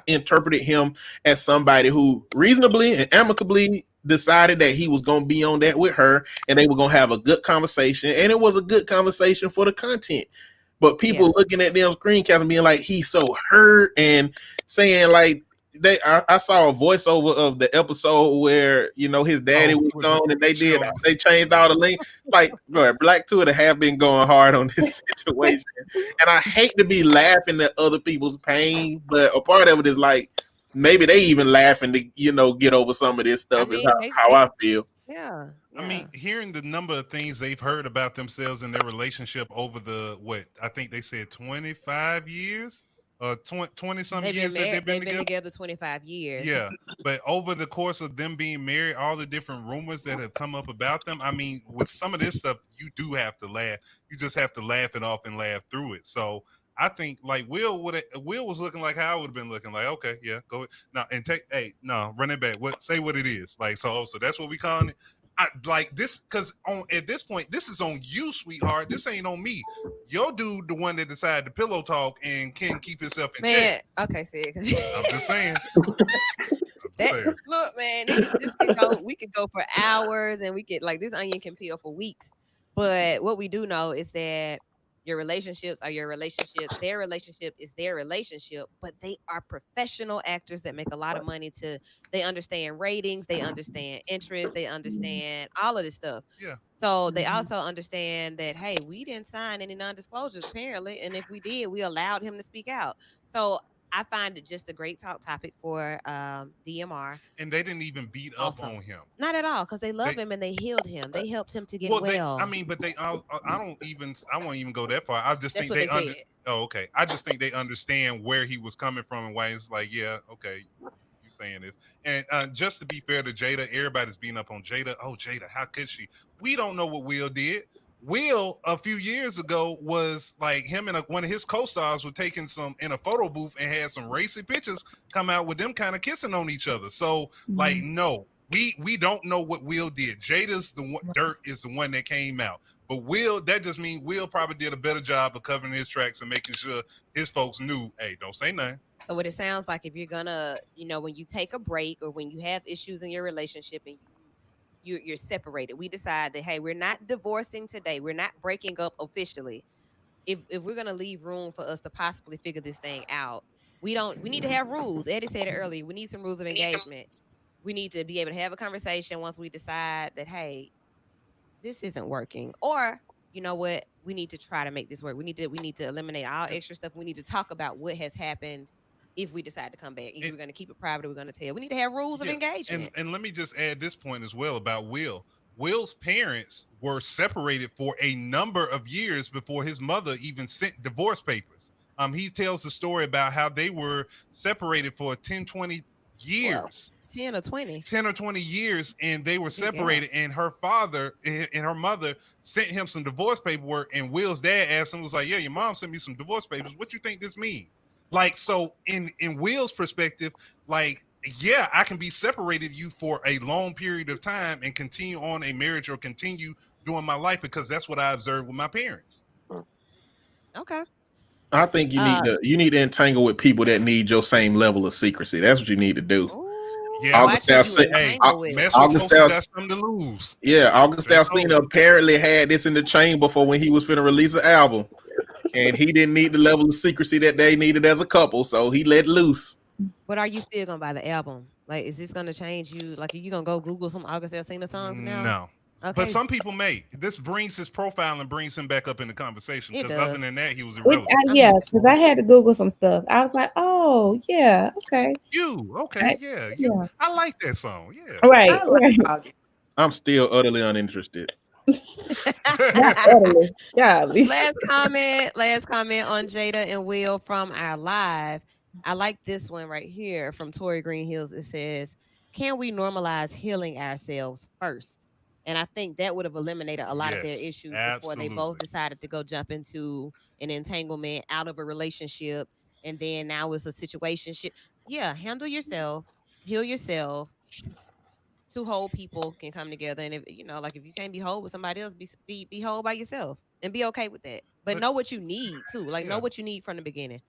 interpreted him as somebody who reasonably and amicably decided that he was going to be on that with her, and they were going to have a good conversation, and it was a good conversation for the content. But Yeah. people looking at them screencasts and being like, he's so hurt, and saying like, I saw a voiceover of the episode where his daddy Oh, was was it gone, and show? they changed all Yeah. the link. Like, bro, Black Twitter have been going hard on this situation, and I hate to be laughing at other people's pain, but a part of it is like maybe they even laughing to get over some of this I stuff. Is mean, how I feel. yeah, I yeah. mean, hearing the number of things they've heard about themselves and their relationship over the what I think they said 25 years, 20 some They've been years that married. they've been They've been together. together 25 years. Yeah, but over the course of them being married, all the different rumors that have come up about them. I mean, with some of this stuff, you do have to laugh. You just have to laugh it off and laugh through it. So I think like Will was looking like how I would have been looking. Like, okay, yeah, go now and take. Hey, no, run it back. What say what it is? Like, so that's what we calling it. I like this because on at this point, this is on you, sweetheart. This ain't on me. Your dude, the one that decided to pillow talk and can keep himself in Man, check. okay, see, I'm just saying. I'm just that saying. look, man, this could go. We could go for hours, and we could like this onion can peel for weeks. But what we do know is that your relationships are your relationships. Their relationship is their relationship, but they are professional actors that make a lot of money. They understand ratings, they understand interest, they understand all of this stuff. Yeah. So they also understand that hey, we didn't sign any non-disclosures apparently, and if we did, we allowed him to speak out. So I find it just a great talk topic for DMR. And they didn't even beat up Awesome. on him. Not at all, because they love They him and they healed him. They helped him to get well, they. I well. mean, but they. I don't even. I won't even go that far. I just That's think what they they under. said. Oh, okay. I just think they understand where he was coming from and why it's like, yeah, okay, you saying this. And just to be fair to Jada, everybody's beating up on Jada. Oh, Jada, how could she? We don't know what Will did. Will a few years ago was like him and one of his co-stars were taking some in a photo booth and had some racy pictures come out with them kind of kissing on each other. So like no, we don't know what Will did. Jada's the one, dirt is the one that came out, but Will that just means Will probably did a better job of covering his tracks and making sure his folks knew, hey, don't say nothing. So what it sounds like, if you're gonna, when you take a break or when you have issues in your relationship and you're separated, we decide that hey, we're not divorcing today. We're not breaking up officially. If we're gonna leave room for us to possibly figure this thing out, we need to have rules. Eddie said it earlier. We need some rules of engagement. We need to be able to have a conversation once we decide that hey, this isn't working, or you know what, we need to try to make this work. We need to eliminate all extra stuff. We need to talk about what has happened if we decide to come back. Either we're going to keep it private or we're going to tell. We need to have rules of Yeah, and engagement. and let me just add this point as well about Will. Will's parents were separated for a number of years before his mother even sent divorce papers. He tells the story about how they were separated for 10, 20 Well, years. 10 or 20. 10 or 20 years, and they were Big gap. separated, and her father and her mother sent him some divorce paperwork, and Will's dad asked him, was like, yeah, your mom sent me some divorce papers, what you think this means? Like, so in Will's perspective, like, yeah, I can be separated you for a long period of time and continue on a marriage or continue doing my life because that's what I observed with my parents. Okay. I think you need to entangle with people that need your same level of secrecy. That's what you need to do. Yeah, Watch who you hey, entangle with. mess with August folks who Alsina, got something to lose. yeah, August Straight forward. Alsina apparently had this in the chamber for when he was finna release an album, and he didn't need the level of secrecy that they needed as a couple, so he let loose. But are you still gonna buy the album? Like, is this gonna change you? Like, are you gonna go Google some August Alsina songs now? No. But Okay, some people may. This brings his profile and brings him back up in the conversation. it Because other does. than that, he was irrelevant. I'm Yeah, happy because for I him. had to Google some stuff. I was like, oh yeah, okay. Okay, I, yeah, you. yeah. I like that song. Right, I like right. August. I'm still utterly uninterested. Not Yeah. utterly. Golly. Last comment on Jada and Will from our live. I like this one right here from Tori Green Hills. It says, "Can we normalize healing ourselves first?" And I think that would have eliminated a lot of their Yes, issues before they both absolutely. decided to go jump into an entanglement out of a relationship, and then now it's a situation. Yeah, handle yourself, heal yourself. Two whole people can come together, and if like if you can't be whole with somebody else, be whole by yourself and be okay with that, but But know what you need too, like know yeah, what you need from the beginning.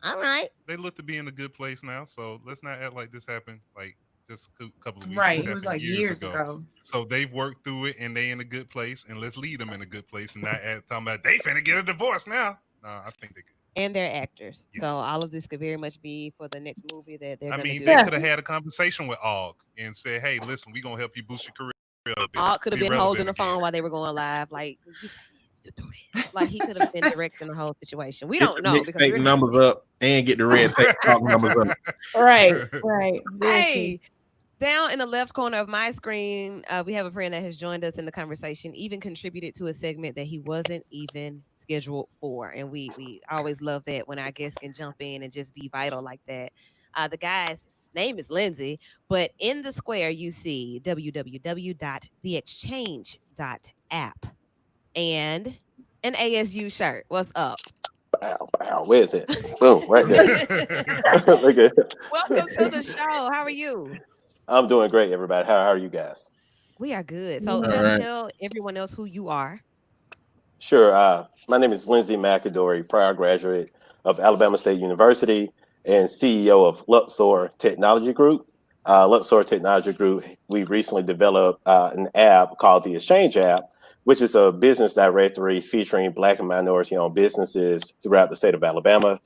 All right. they look to be in a good place now. So let's not act like this happened like just a couple of weeks. Right. This It was happened like years years ago. ago. So they've worked through it and they in a good place. And let's lead them in a good place and not talking about they finna get a divorce now. No, I think they're good. And they're actors, so Yes. all of this could very much be for the next movie that they're I going to mean, they do. Yeah. could have had a conversation with Og and said, "Hey, listen, we're gonna help you boost your career a little bit, All could have be been holding relevant the again." phone while they were going live, like, you say this, you do this, like he could have been directing the whole situation. We Get don't your know because mixtape we're not numbers there. up and get the red tape talk numbers up. Right, right. Very key. Hey, down in the left corner of my screen, we have a friend that has joined us in the conversation, even contributed to a segment that he wasn't even scheduled for. And we always love that when our guests can jump in and just be vital like that. The guy's name is Lindsay, but in the square you see www.theexchange.app and an ASU shirt. What's up? Bow, bow. Where is it? Boom, right there. Okay. Welcome to the show. How are you? I'm doing great, everybody. How are you guys? We are good. So All tell Mhm. right. tell everyone else who you are. Sure. My name is Lindsay McAdory, prior graduate of Alabama State University and CEO of Luxor Technology Group. Luxor Technology Group, we recently developed an app called the Exchange app, which is a business directory featuring Black and minority owned businesses throughout the state of Alabama.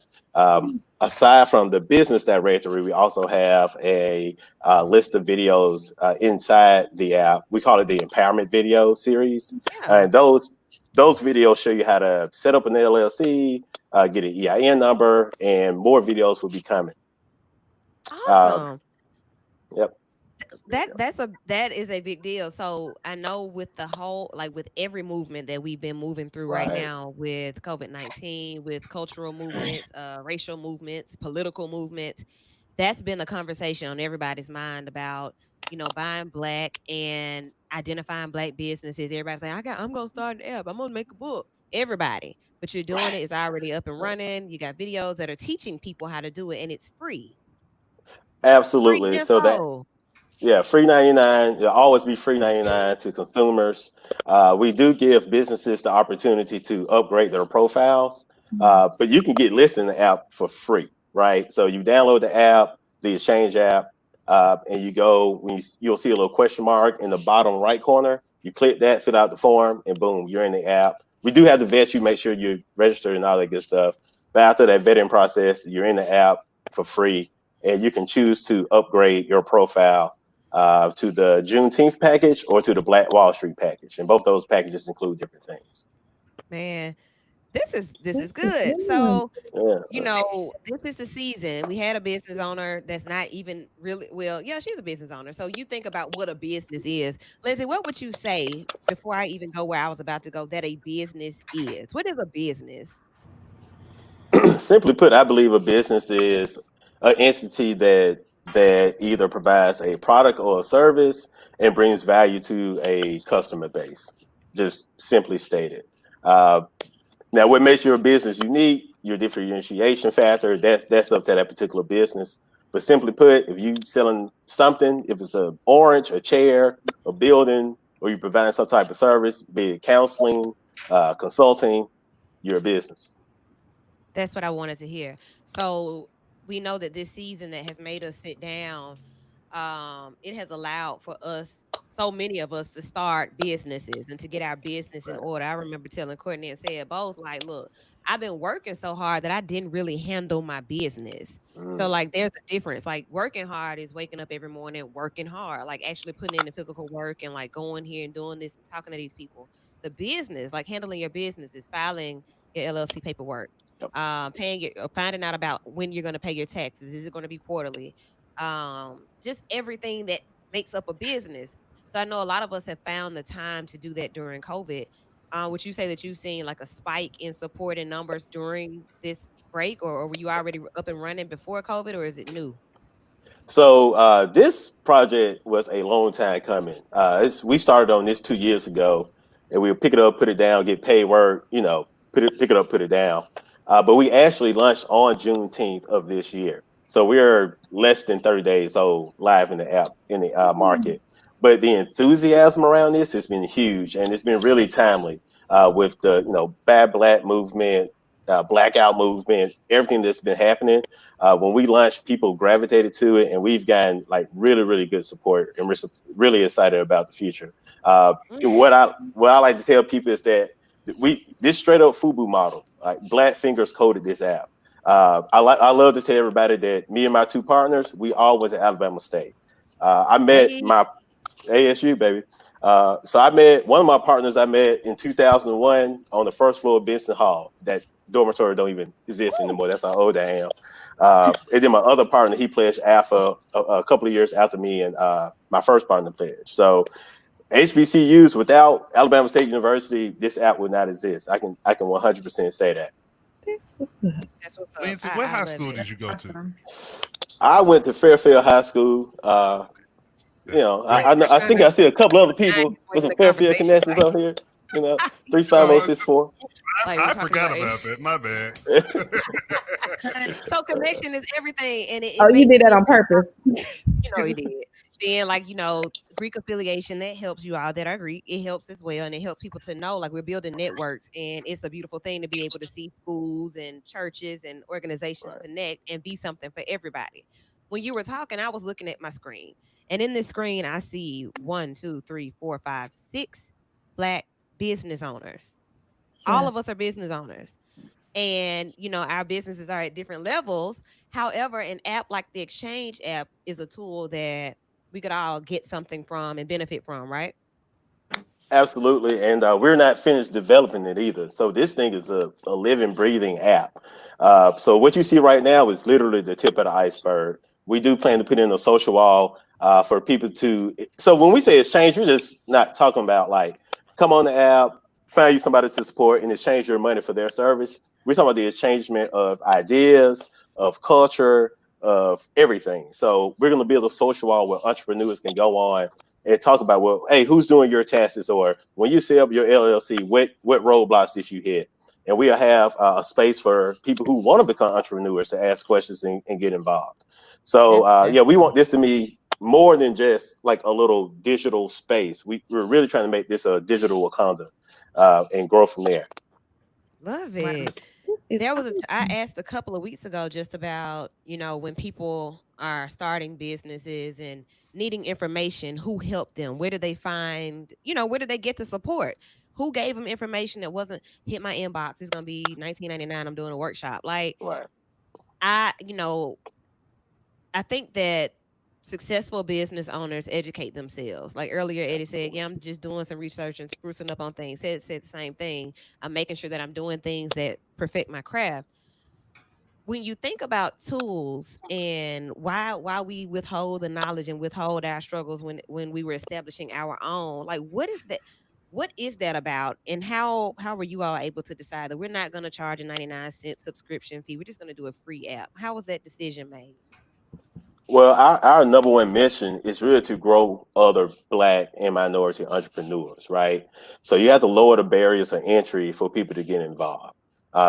Aside from the business directory, we also have a list of videos inside the app. We call it the Empowerment Video Series. Yeah. And those videos show you how to set up an LLC, get an EIN number, and more videos will be coming. Uh, Awesome. yep. That is a big deal. So I know with the whole, like with every movement that we've been moving through right Right. now with COVID-19, with cultural movements, racial movements, political movements, that's been a conversation on everybody's mind about, buying black and identifying black businesses. Everybody's like, I'm gonna start an app, I'm gonna make a book. Everybody. But you're doing it, Right. it's already up and Right. running. You got videos that are teaching people how to do it and it's free. Free Absolutely. So that info. Yeah, free 99. It'll always be free 99 to consumers. We do give businesses the opportunity to upgrade their profiles, but you can get listed in the app for free, right? So you download the app, the Exchange app, and you go, you'll see a little question mark in the bottom right corner. You click that, fill out the form, and boom, you're in the app. We do have to vet you, make sure you're registered and all that good stuff. But after that vetting process, you're in the app for free, and you can choose to upgrade your profile to the Juneteenth package or to the Black Wall Street package, and both those packages include different things. Man, this is good. Mhm. So, Yeah, this is the season. We had a business owner that's not even really, well, yeah, she's a business owner. So you think about what a business is. Lindsay, what would you say before I even go where I was about to go that a business is? What is a business? simply put, I believe a business is an entity that either provides a product or a service and brings value to a customer base. Just simply stated. Uh, Now, what makes your business unique, your differentiation factor, that's up to that particular business. But simply put, if you selling something, if it's a orange, a chair, a building, or you providing some type of service, be it counseling, consulting, you're a business. That's what I wanted to hear. So we know that this season that has made us sit down. it has allowed for us, so many of us, to start businesses and to get our business in Right. order. I remember telling Courtney and said both, like, look, I've been working so hard that I didn't really handle my business. So Mm. like there's a difference. Like working hard is waking up every morning, working hard, like actually putting in the physical work and like going here and doing this and talking to these people. The business, like handling your business, is filing your LLC paperwork, Yep. paying it, finding out about when you're going to pay your taxes. Is it going to be quarterly? Just everything that makes up a business. So I know a lot of us have found the time to do that during COVID. Would you say that you've seen like a spike in support and numbers during this break, or were you already up and running before COVID, or is it new? So this project was a long time coming. We started on this 2 years ago, and we would pick it up, put it down, get paid work. Pick it up, put it down. But we actually launched on Juneteenth of this year, so we're less than 30 days old live in the app in the market. But the enthusiasm around this has been huge, and it's been really timely with the Bad Black movement, blackout movement, everything that's been happening. When we launched, people gravitated to it, and we've gotten like really, really good support, and we're really excited about the future. Uh, Mm. what I like to tell people is that this straight up FUBU model, like Black Fingers coded this app. I love to tell everybody that me and my two partners, we all went to Alabama State. I met Hey, my ASU baby. So I met one of my partners. I met in 2001 on the first floor of Benson Hall. That dormitory don't even exist woo, anymore. That's how old I am. And then my other partner, he pledged Alpha a couple of years after me, and my first partner pledged. So HBCUs without Alabama State University, this app would not exist. I can 100% say that. That's what's up. that's what's up. Lindsay, what I high love school it. did you go to? Awesome. I went to Fairfield High School. That I great. was just I trying think to I see a couple other find people his way with in some the Fairfield conversation. connections Like, on here. 350 Oh, 864. like we're I talking forgot about about that. My bad. so connection is everything, and Oh, it you makes did that me, on purpose. he did. Then, like, Greek affiliation, that helps you all that are Greek. It helps as well, and it helps people to know, like, we're building networks, and it's a beautiful thing to be able to see schools and churches and organizations Right. connect and be something for everybody. When you were talking, I was looking at my screen, and in this screen, I see one, two, three, four, five, six Black business owners. All Yeah. of us are business owners, and our businesses are at different levels. However, an app like the Exchange app is a tool that we could all get something from and benefit from, right? Absolutely, and we're not finished developing it either. So this thing is a living, breathing app. So what you see right now is literally the tip of the iceberg. We do plan to put in a social wall for people to. So when we say exchange, we're just not talking about like come on the app, find you somebody to support, and exchange your money for their service. We're talking about the exchangement of ideas, of culture, of everything. So we're going to build a social wall where entrepreneurs can go on and talk about, well, hey, who's doing your taxes, or when you set up your LLC, what roadblocks did you hit? And we'll have a space for people who want to become entrepreneurs to ask questions and get involved. So That's yeah, we want this to be more than just like a little digital space. We're really trying to make this a digital Wakanda and grow from there. love Wow. it. This is There was I awesome. asked a couple of weeks ago just about, when people are starting businesses and needing information, who helped them? Where do they find, where do they get the support? Who gave them information that wasn't hit my inbox? It's gonna be 19.99. I'm doing a workshop. Like, Right. I, I think that successful business owners educate themselves. Like earlier, Eddie said, "Yeah, I'm just doing some research and sprucing up on things." Said the same thing. I'm making sure that I'm doing things that perfect my craft. When you think about tools and why we withhold the knowledge and withhold our struggles when we were establishing our own, like what is that about, and how were you all able to decide that we're not going to charge a 99-cent subscription fee, we're just going to do a free app? How was that decision made? Well, our number one mission is really to grow other Black and minority entrepreneurs, right? So you have to lower the barriers of entry for people to get involved.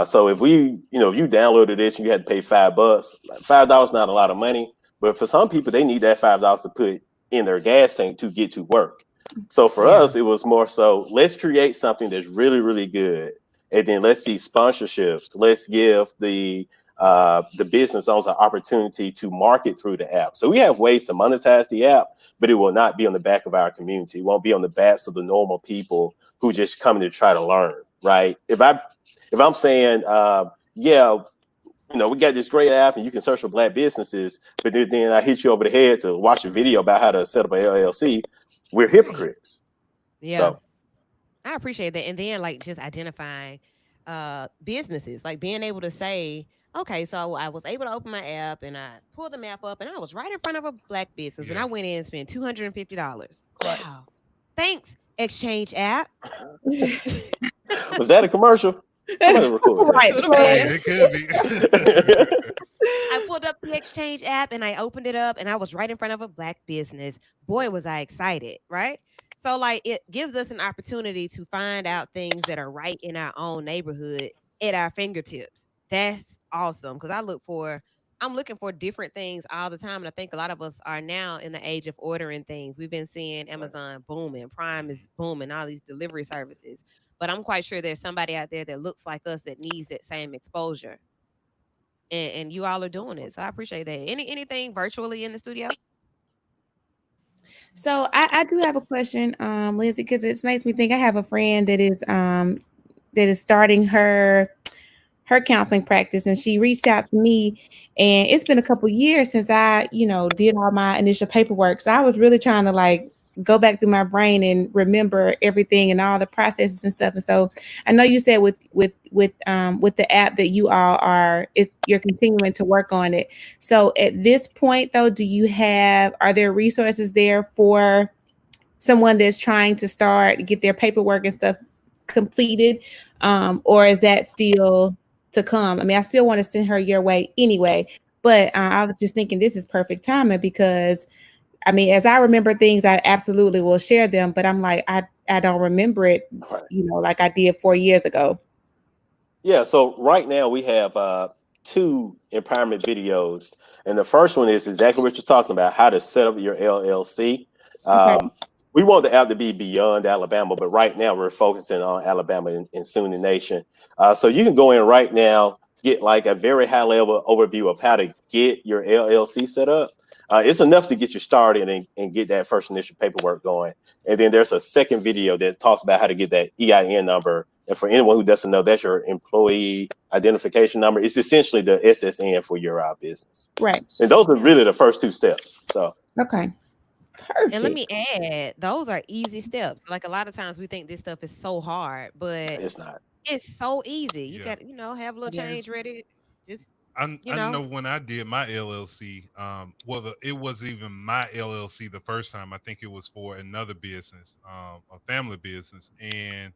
So if you downloaded this, you had to pay $5. $5 not a lot of money, but for some people, they need that $5 to put in their gas tank to get to work. So for Yeah. us, it was more so let's create something that's really, really good, and then let's see sponsorships. Let's give the the business owns an opportunity to market through the app. So we have ways to monetize the app, but it will not be on the back of our community. It won't be on the backs of the normal people who just come to try to learn, right? If I'm saying, yeah, we got this great app and you can search for Black businesses, but then I hit you over the head to watch a video about how to set up an LLC, we're hypocrites. Yeah. So I appreciate that. And then like just identifying businesses, like being able to say, okay, so I was able to open my app and I pulled the map up and I was right in front of a Black business and I Yeah. went in and spent $250. Right. Wow. Thanks, Exchange app. was that a commercial? Somebody record that. Right. Could have So, Hey, been. it could be. I pulled up the Exchange app and I opened it up and I was right in front of a Black business. Boy, was I excited, right? So, like, it gives us an opportunity to find out things that are right in our own neighborhood at our fingertips. That's awesome because I'm looking for different things all the time. And I think a lot of us are now in the age of ordering things. We've been seeing Amazon booming, Prime is booming, all these delivery services. But I'm quite sure there's somebody out there that looks like us that needs that same exposure, and you all are doing it. So I appreciate that. Anything virtually in the studio? so I do have a question, Lindsay, because it makes me think. I have a friend that is starting her counseling practice, and she reached out to me, and it's been a couple years since I did all my initial paperwork, so I was really trying to like go back through my brain and remember everything and all the processes and stuff. And so I know you said with the app that you all you're continuing to work on it. So at this point though, are there resources there for someone that's trying to get their paperwork and stuff completed, or is that still to come? I mean, I still want to send her your way anyway, but I was just thinking this is perfect timing because, I mean, as I remember things, I absolutely will share them, but I'm like, I don't remember it, Right. like I did 4 years ago. Yeah, so right now we have 2 empowerment videos. And the first one is exactly what you're talking about, how to set up your LLC. Okay. We want the app to be beyond Alabama, but right now we're focusing on Alabama and soon the nation. So you can go in right now, get like a very high level overview of how to get your LLC set up. It's enough to get you started and get that first initial paperwork going. And then there's a second video that talks about how to get that EIN number. And for anyone who doesn't know, that's your employee identification number. It's essentially the SSN for your business. Right. And those are really the first 2 steps. So Okay. And let Perfect. me add, those are easy steps. Like a lot of times we think this stuff is so hard, but it's not. it's so easy. You Yeah. got to, have a little Yeah. change ready. Just, I know when I did my LLC, it wasn't even my LLC the first time. I think it was for another business, a family business. And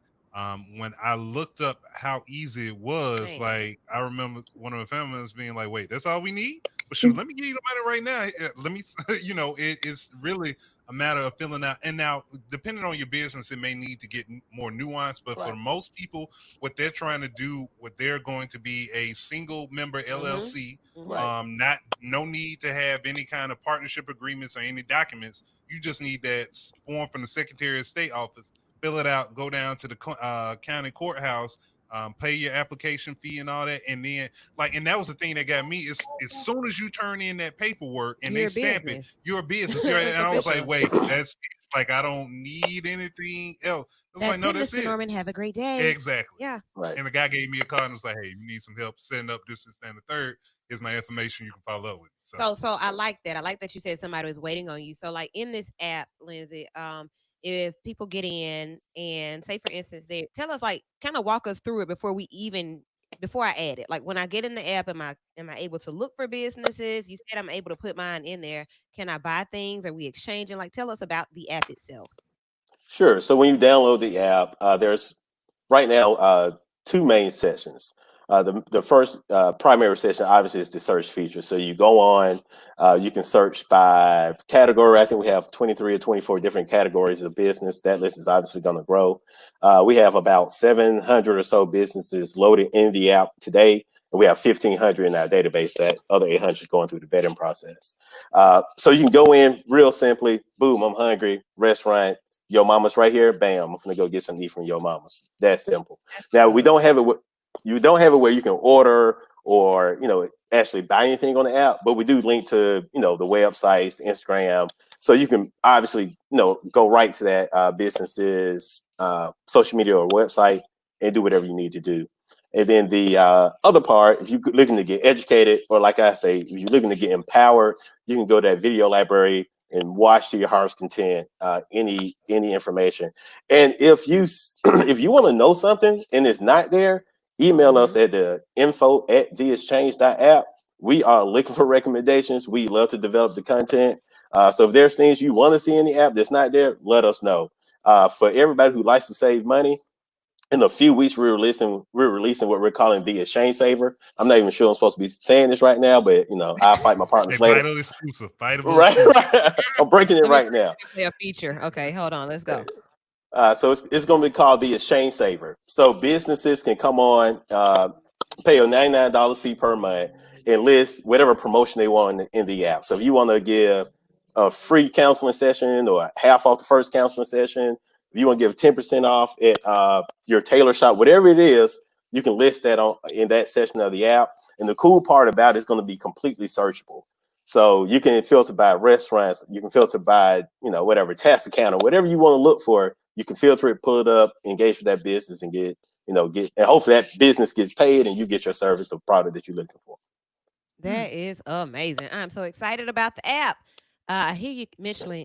when I looked up how easy it was, man. like I remember one of my family members being like, "Wait, that's all we need?" But shoot, let me give you the money right now. Let me, it's really a matter of filling out. And now, depending on your business, it may need to get more nuanced. But for Right. most people, what they're trying to do, what they're going to be a single member LLC, Right. no need to have any kind of partnership agreements or any documents. You just need that form from the Secretary of State office. Fill it out, go down to the county courthouse, pay your application fee and all that, and then and that was the thing that got me is as soon as you turn in that paperwork and You're they a stamp it, business. you're a business. It's And I was like, official. wait, that's like I don't need anything else. I was like, That's no, it, that's Mr. it. Norman. Have a great day. Exactly. Yeah. Right. And the guy gave me a card and was like, hey, you need some help setting up this and the third. Here's my information. You can follow up with. So I like that. I like that you said somebody was waiting on you. So like in this app, Lindsay, if people get in and say for instance, they tell us like kind of walk us through it before I add it. Like when I get in the app, am I able to look for businesses? You said I'm able to put mine in there. Can I buy things? Are we exchanging? Like tell us about the app itself. Sure. So when you download the app, there's right now 2 main sessions. The first primary session obviously is the search feature. So you go on, you can search by category. I think we have 23 or 24 different categories of business. That list is obviously going to grow. We have about 700 or so businesses loaded in the app today. And we have 1,500 in our database. That other 800 going through the vetting process. So you can go in real simply. Boom, I'm hungry. Restaurant. Yo mama's right here. Bam, I'm gonna go get some to eat from Yo mama's. That simple. Now we don't have it. You don't have it where you can order or actually buy anything on the app, but we do link to the websites, the Instagram, so you can obviously go right to that business's social media or website and do whatever you need to do. And then the other part, if you're looking to get educated, or like I say, if you're looking to get empowered, you can go to that video library and watch to your heart's content any information. And if you if you want to know something and it's not there, email us at the info@theexchange.app. We are looking for recommendations. We love to develop the content. So if there's things you want to see in the app that's not there, let us know. For everybody who likes to save money, in a few weeks we're releasing what we're calling the Exchange Saver. I'm not even sure I'm supposed to be saying this right now, but I'll fight my A partners later. vital exclusive. Vitable Right, exclusive. right. I'm breaking it Let me right now. play a feature. Okay, hold on. Let's go. So it's going to be called the Exchange Saver. So businesses can come on, pay a $99 fee per month, and list whatever promotion they want in the app. So if you want to give a free counseling session or half off the first counseling session, if you want to give 10% off at your tailor shop, whatever it is, you can list that on in that section of the app. And the cool part about it is going to be completely searchable. So you can filter by restaurants, you can filter by, whatever, tax account or whatever you want to look for. You can filter it, pull it up, engage with that business and and hopefully that business gets paid and you get your service or product that you're looking for. That is amazing. I'm so excited about the app. I hear you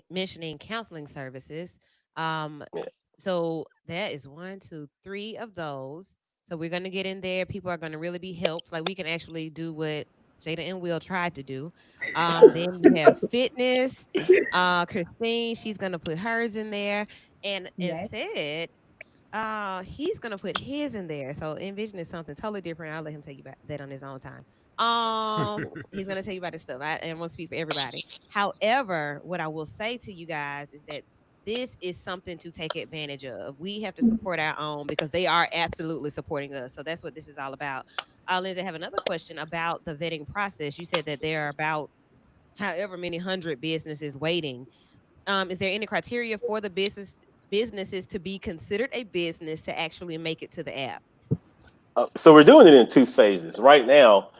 mentioning counseling services. Um, Yeah. so that is one, two, three of those. So we're gonna get in there. People are gonna really be helped. Like we can actually do what Jada and Will tried to do. Then we have fitness. Christine, she's gonna put hers in there. And Yes. said he's gonna put his in there. So Envision is something totally different. I'll let him tell you about that on his own time. He's gonna tell you about his stuff. I won't speak for everybody. However, what I will say to you guys is that this is something to take advantage of. We have to support our own because they are absolutely supporting us. So that's what this is all about. Lindsay, I have another question about the vetting process. You said that there are about however many hundred businesses waiting. Is there any criteria for the businesses to be considered a business to actually make it to the app? So we're doing it in two phases. Right now,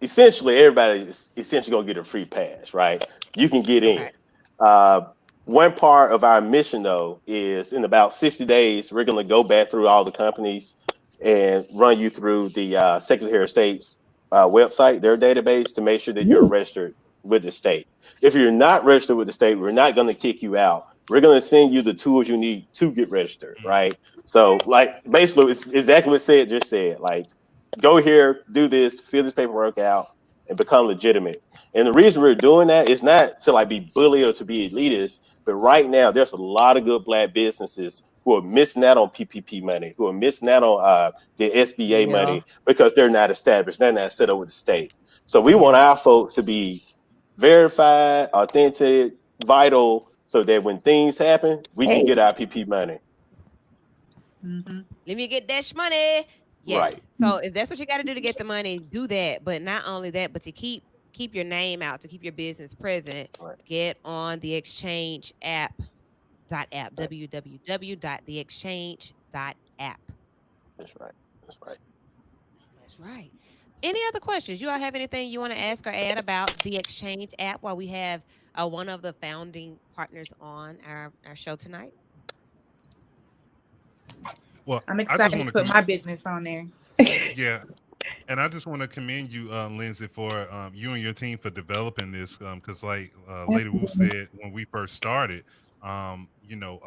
essentially everybody is essentially going to get a free pass, right? You can get in. Okay. Uh, One part of our mission, though, is in about 60 days, we're going to go back through all the companies and run you through the Secretary of State's website, their database, to make sure that you're registered with the state. If you're not registered with the state, we're not going to kick you out. We're going to send you the tools you need to get registered, right? So, like, basically, it's exactly what said just said. Like, go here, do this, fill this paperwork out, and become legitimate. And the reason we're doing that is not to like be bully or to be elitist, but right now there's a lot of good black businesses who are missing out on PPP money, who are missing out on the SBA Yeah. money because they're not established, they're not set up with the state. So we want Yeah. our folks to be verified, authentic, vital, so that when things happen, we can Hey, get our PP money. Hmm. Let me get that money. Right. Yes. So if that's what you got to do to get the money, do that. But not only that, but to keep your name out, to keep your business present, Right. get on the exchange app Right. www.theexchange.app. That's right. That's right. That's right. Any other questions? You all have anything you want to ask or add about the Exchange app while we have one of the founding partners on our show tonight? Well, I'm I just excited want to to put my business on there. yeah, and I just want to commend you, Lindsay, for you and your team for developing this. Because, like Lady Wu absolutely. said when we first started, a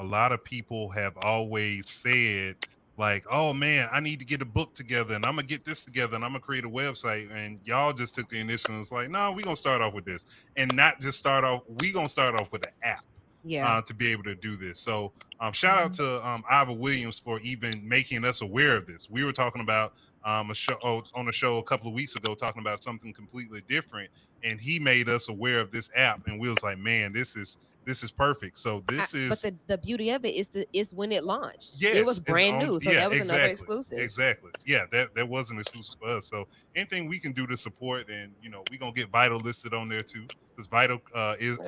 lot of people have always said, like, "Oh man, I need to get a book together, and I'm gonna get this together, and I'm gonna create a website." And y'all just took the initiative and was like, "No, we're gonna start off with this, and not just start off. We gonna start off with an app." Yeah. To be able to do this. So shout out Mhm. to Ivor Williams for even making us aware of this. We were talking about a show on a show a couple of weeks ago talking about something completely different, and he made us aware of this app, and we was like, man, this is this is perfect. So this But is the beauty of it is when it launched. It was yes, it's brand on. new, so Yeah, that was another exactly, exclusive. exactly. Yeah, that wasn't exclusive for us. So anything we can do to support, and we're gonna get Vital listed on there too, because Yeah.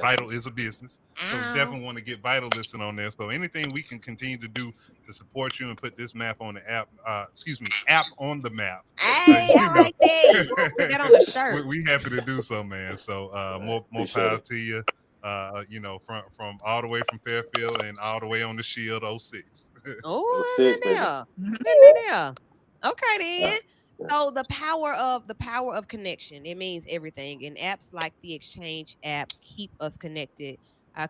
Vital is a business. So we Ow. definitely want to get Vital listed on there. So anything we can continue to do to support you and put this map on the app, excuse me, app on the map. Hey, I You know, like that. Put that on a shirt. we happy to do so, man. So All right. more Appreciate power it. to you. From all the way from Fairfield and all the way on the Shield '06. Oh, Six, in baby. there. In there. Okay Yeah. then. Yeah. So the power of connection. It means everything. And apps like the Exchange app keep us connected.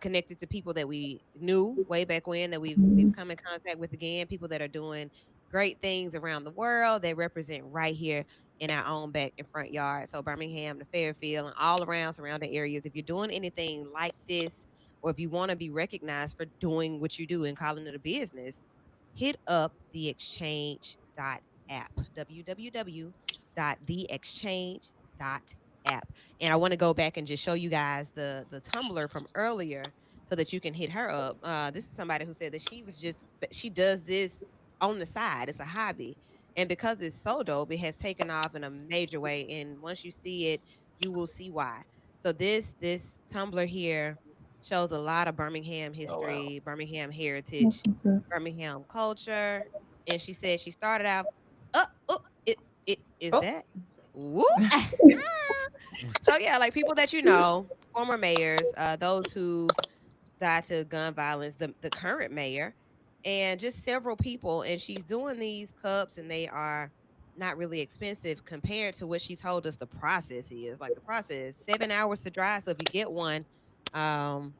Connected to people that we knew way back when that we've come in contact with again, people that are doing great things around the world. They represent right here in our own back and front yard. So Birmingham, the Fairfield, and all around surrounding areas. If you're doing anything like this, or if you want to be recognized for doing what you do and calling it a business, hit up theexchange.app, www.theexchange.app. And I want to go back and just show you guys the Tumblr from earlier so that you can hit her up. This is somebody who said that she does this on the side. It's a hobby. And because it's so dope, it has taken off in a major way. And once you see it, you will see why. So this Tumblr here shows a lot of Birmingham Oh wow. history, Birmingham heritage, Birmingham culture. And she said she started out, it is Oh, that. Woo! So yeah, like people that you know, former mayors, those who've died to gun violence, the current mayor, and just several people. And she's doing these cups, and they are not really expensive compared to what she told us the process is. Like the process, 7 hours to dry. So if you get one, um,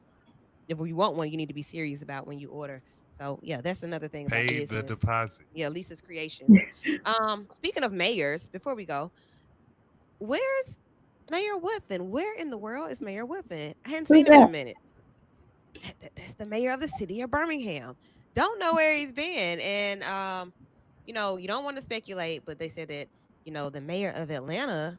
if you want one, you need to be serious about when you order. So yeah, that's another thing about Pay the business. deposit. Yeah, Lisa's Creations. Speaking of mayors, before we go, where's Mayor Whiffen? Where in the world is Mayor Whiffen? I hadn't Who's seen him in a that? minute. That's the mayor of the city of Birmingham. Don't know where he's been. And you don't want to speculate, but they said that, the mayor of Atlanta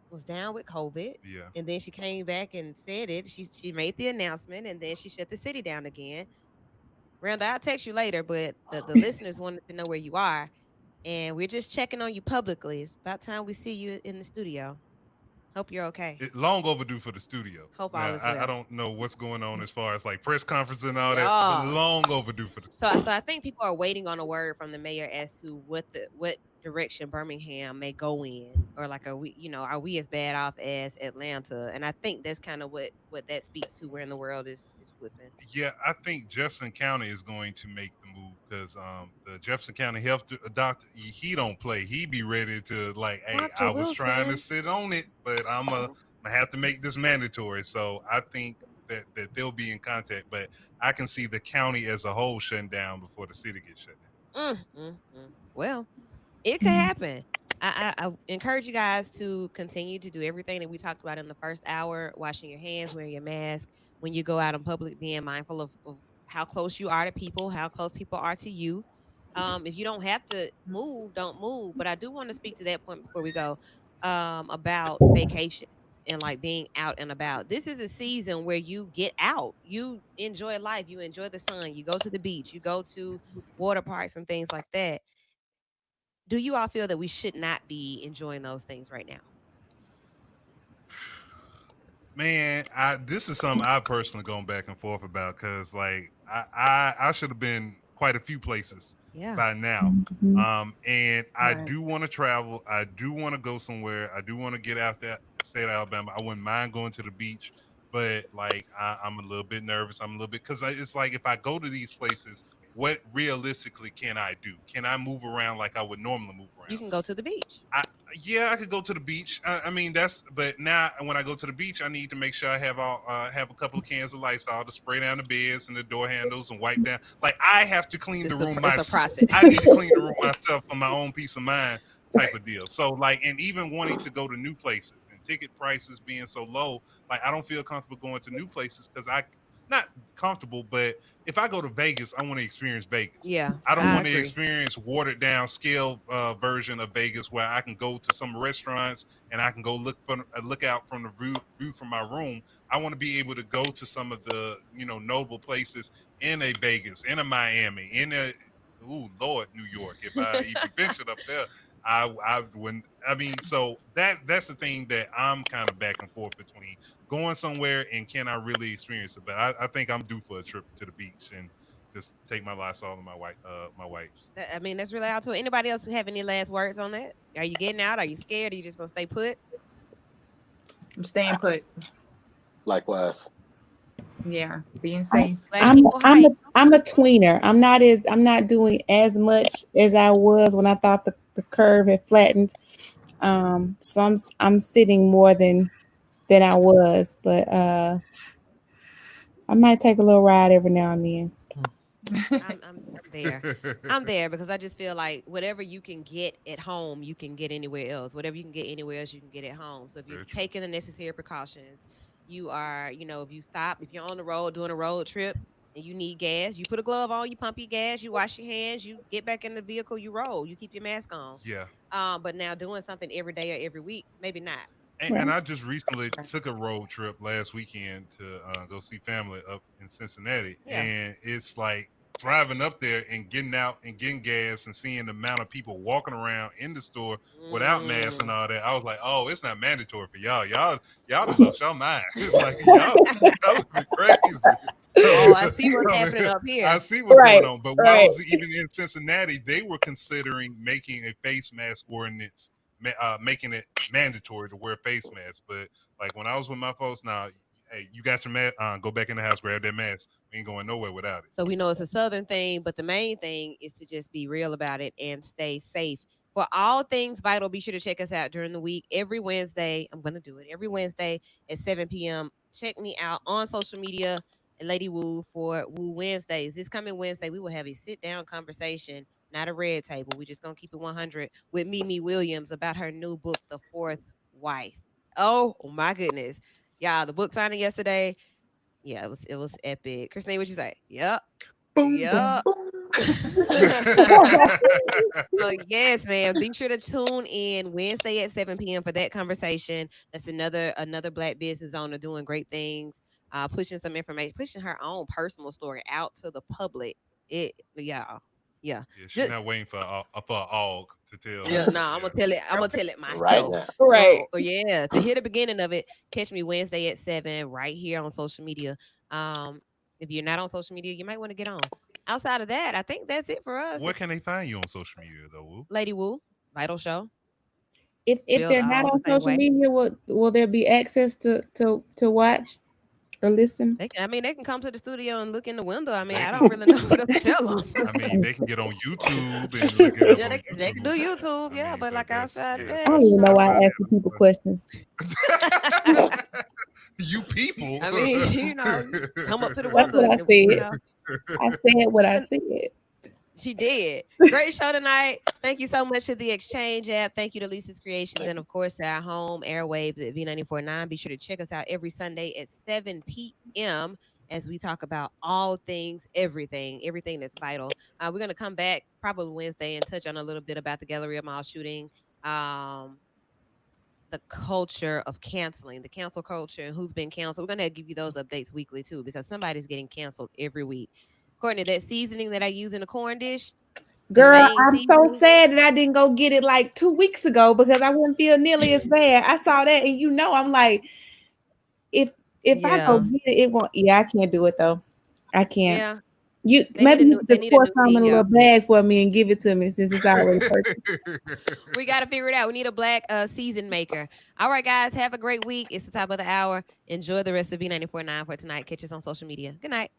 was down with COVID. Yeah. And then she came back and said it. She made the announcement and then she shut the city down again. Randa, I'll text you later, but the listeners wanted to know where you are. And we're just checking on you publicly. It's about time we see you in the studio. Hope you're okay. Long overdue for the studio. Hope all Now is I well. don't know what's going on as far as like press conference and all that, but Yeah. long overdue for the So studio. I think people are waiting on a word from the mayor as to what direction Birmingham may go in, or like are we as bad off as Atlanta? And I think that's kind of what that speaks to where in the world is Whiffen. Yeah, I think Jefferson County is going to make the move because the Jefferson County health doctor he don't play. He be ready to like, hey, Dr. I was trying to Wilson. sit on it, but I'm gonna have to make this mandatory. So I think that they'll be in contact, but I can see the county as a whole shutting down before the city gets shut Well, it could happen. I encourage you guys to continue to do everything that we talked about in the first hour: washing your hands, wearing your mask when you go out in public, being mindful of how close you are to people, how close people are to you. If you don't have to move, don't move. But I do want to speak to that point before we go, about vacations and like being out and about. This is a season where you get out, you enjoy life, you enjoy the sun, you go to the beach, you go to water parks and things like that. Do you all feel that we should not be enjoying those things right now? Man, this is something I personally gone back and forth about because like I should have been quite a few places Yeah. by now. And I right. do want to travel. I do want to go somewhere. I do want to get out there, state of Alabama. I wouldn't mind going to the beach, but like I'm a little bit nervous. I'm a little bit because it's like if I go to these places, what realistically can I do? Can I move around like I would normally move You around? can go to the beach. I Yeah, I could go to the beach. I mean, but now when I go to the beach, I need to make sure I have a couple of cans of Lysol to spray down the beds and the door handles and wipe down. Like I have to clean the room It's a myself. process. I need to clean the room myself for my own peace of mind, type of deal. So like, and even wanting to go to new places and ticket prices being so low, like I don't feel comfortable going to new places because not comfortable, but if I go to Vegas, I want to experience Vegas. Yeah, I don't I want to agree. experience watered down scale version of Vegas where I can go to some restaurants and I can go look out from the view from my room. I want to be able to go to some of the notable places in a Vegas, in a Miami, in a Lord, New York. If I even ventured up there, I wouldn't. I mean, so that's the thing that I'm kind of back and forth between going somewhere and can I really experience it. But I think I'm due for a trip to the beach and just take my Lysol and my wipes. I mean, that's really out to it. Anybody else have any last words on that? Are you getting out? Are you scared? Are you just gonna stay put? I'm staying put. Likewise. Yeah, being I'm safe. Black I'm people I'm a, hype. I'm a tweener. I'm not doing as much as I was when I thought the curve had flattened. So I'm sitting more than I was, but I might take a little ride every now and then. I'm there. I'm there because I just feel like whatever you can get at home, you can get anywhere else. Whatever you can get anywhere else, you can get at home. So if you're Very true. taking the necessary precautions, you are, if you stop, if you're on the road doing a road trip and you need gas, you put a glove on, you pump your gas, you wash your hands, you get back in the vehicle, you roll, you keep your mask on. Yeah. But now doing something every day or every week, maybe not. And Right. I just recently took a road trip last weekend to go see family up in Cincinnati, Yeah. and it's like driving up there and getting out and getting gas and seeing the amount of people walking around in the store without masks and Mm. all that. I was like, oh, it's not mandatory for y'all. Y'all done lost y'all mind. Like y'all looking crazy. Oh, I see what's I happening mean, up I here. see what's going Right. on. But while I Right. was even in Cincinnati, they were considering making a face mask ordinance, making it mandatory to wear face masks. But like when I was with my folks, now, hey, you got your mask on, go back in the house, grab that mask. We ain't going nowhere without it. So we know it's a southern thing, but the main thing is to just be real about it and stay safe. For all things vital, be sure to check us out during the week. Every Wednesday, I'm going to do it every Wednesday at 7 p.m. Check me out on social media at Lady Woo for Woo Wednesdays. This coming Wednesday, we will have a sit down conversation, not a red table. We're just going to keep it 100 with Mimi Williams about her new book, The Fourth Wife. Oh, my goodness. Y'all, the book signing yesterday. Yeah, it was epic. Christine, what you say? Yep. Boom, boom, Yep. boom. So yes, man. Be sure to tune in Wednesday at 7 p.m. for that conversation. That's another black business owner doing great things, pushing some information, pushing her own personal story out to the public. Yeah, yeah. Yeah, she's Just not waiting for a og to tell yeah, her. no, I'm gonna tell it. I'm gonna tell it Right myself. now. Right. So yeah, to hear the beginning of it, catch me Wednesday at 7 right here on social media. Um, if you're not on social media, you might want to get on. Outside of that, I think that's it for us. Where can they find you on social media though? Woo? Lady Woo, Vital Show, If spelled they're not all the on same social way. media, will there be access to watch or listen? They can come to the studio and look in the window. I mean, I don't really know what else to tell them. I mean, they can get on YouTube and look it up Yeah, on they can do YouTube. YouTube. I Yeah, mean, but but like outside of I don't that, even know why I outside ask people questions. that. You people. I mean, you come up to the That's window what I and said. I said what I said. she did. Great show tonight. Thank you so much to the Exchange app. Thank you to Lisa's Creations Thank and, of course, to our home airwaves at V94.9. Be sure to check us out every Sunday at 7 p.m. as we talk about all things, everything that's vital. We're going to come back probably Wednesday and touch on a little bit about the Galleria Mall shooting. The culture of canceling, the cancel culture, and who's been canceled. We're going to give you those updates weekly too, because somebody's getting canceled every week. Courtney, that seasoning that I use in the corn dish, the Girl, main I'm so seasoning. sad that I didn't go get it like 2 weeks ago because I wouldn't feel nearly as bad. I saw that, and I'm like, if I go Yeah, get it, it won't. Yeah, I can't do it though. I can't. yeah. You They need maybe a you new. could They just need a pour new some in tea, a little y'all. bag for me and give it to me since it's already purchased. We got to figure it out. We need a black season maker. All right, guys, have a great week. It's the top of the hour. Enjoy the rest of B94.9 for tonight. Catch us on social media. Good night.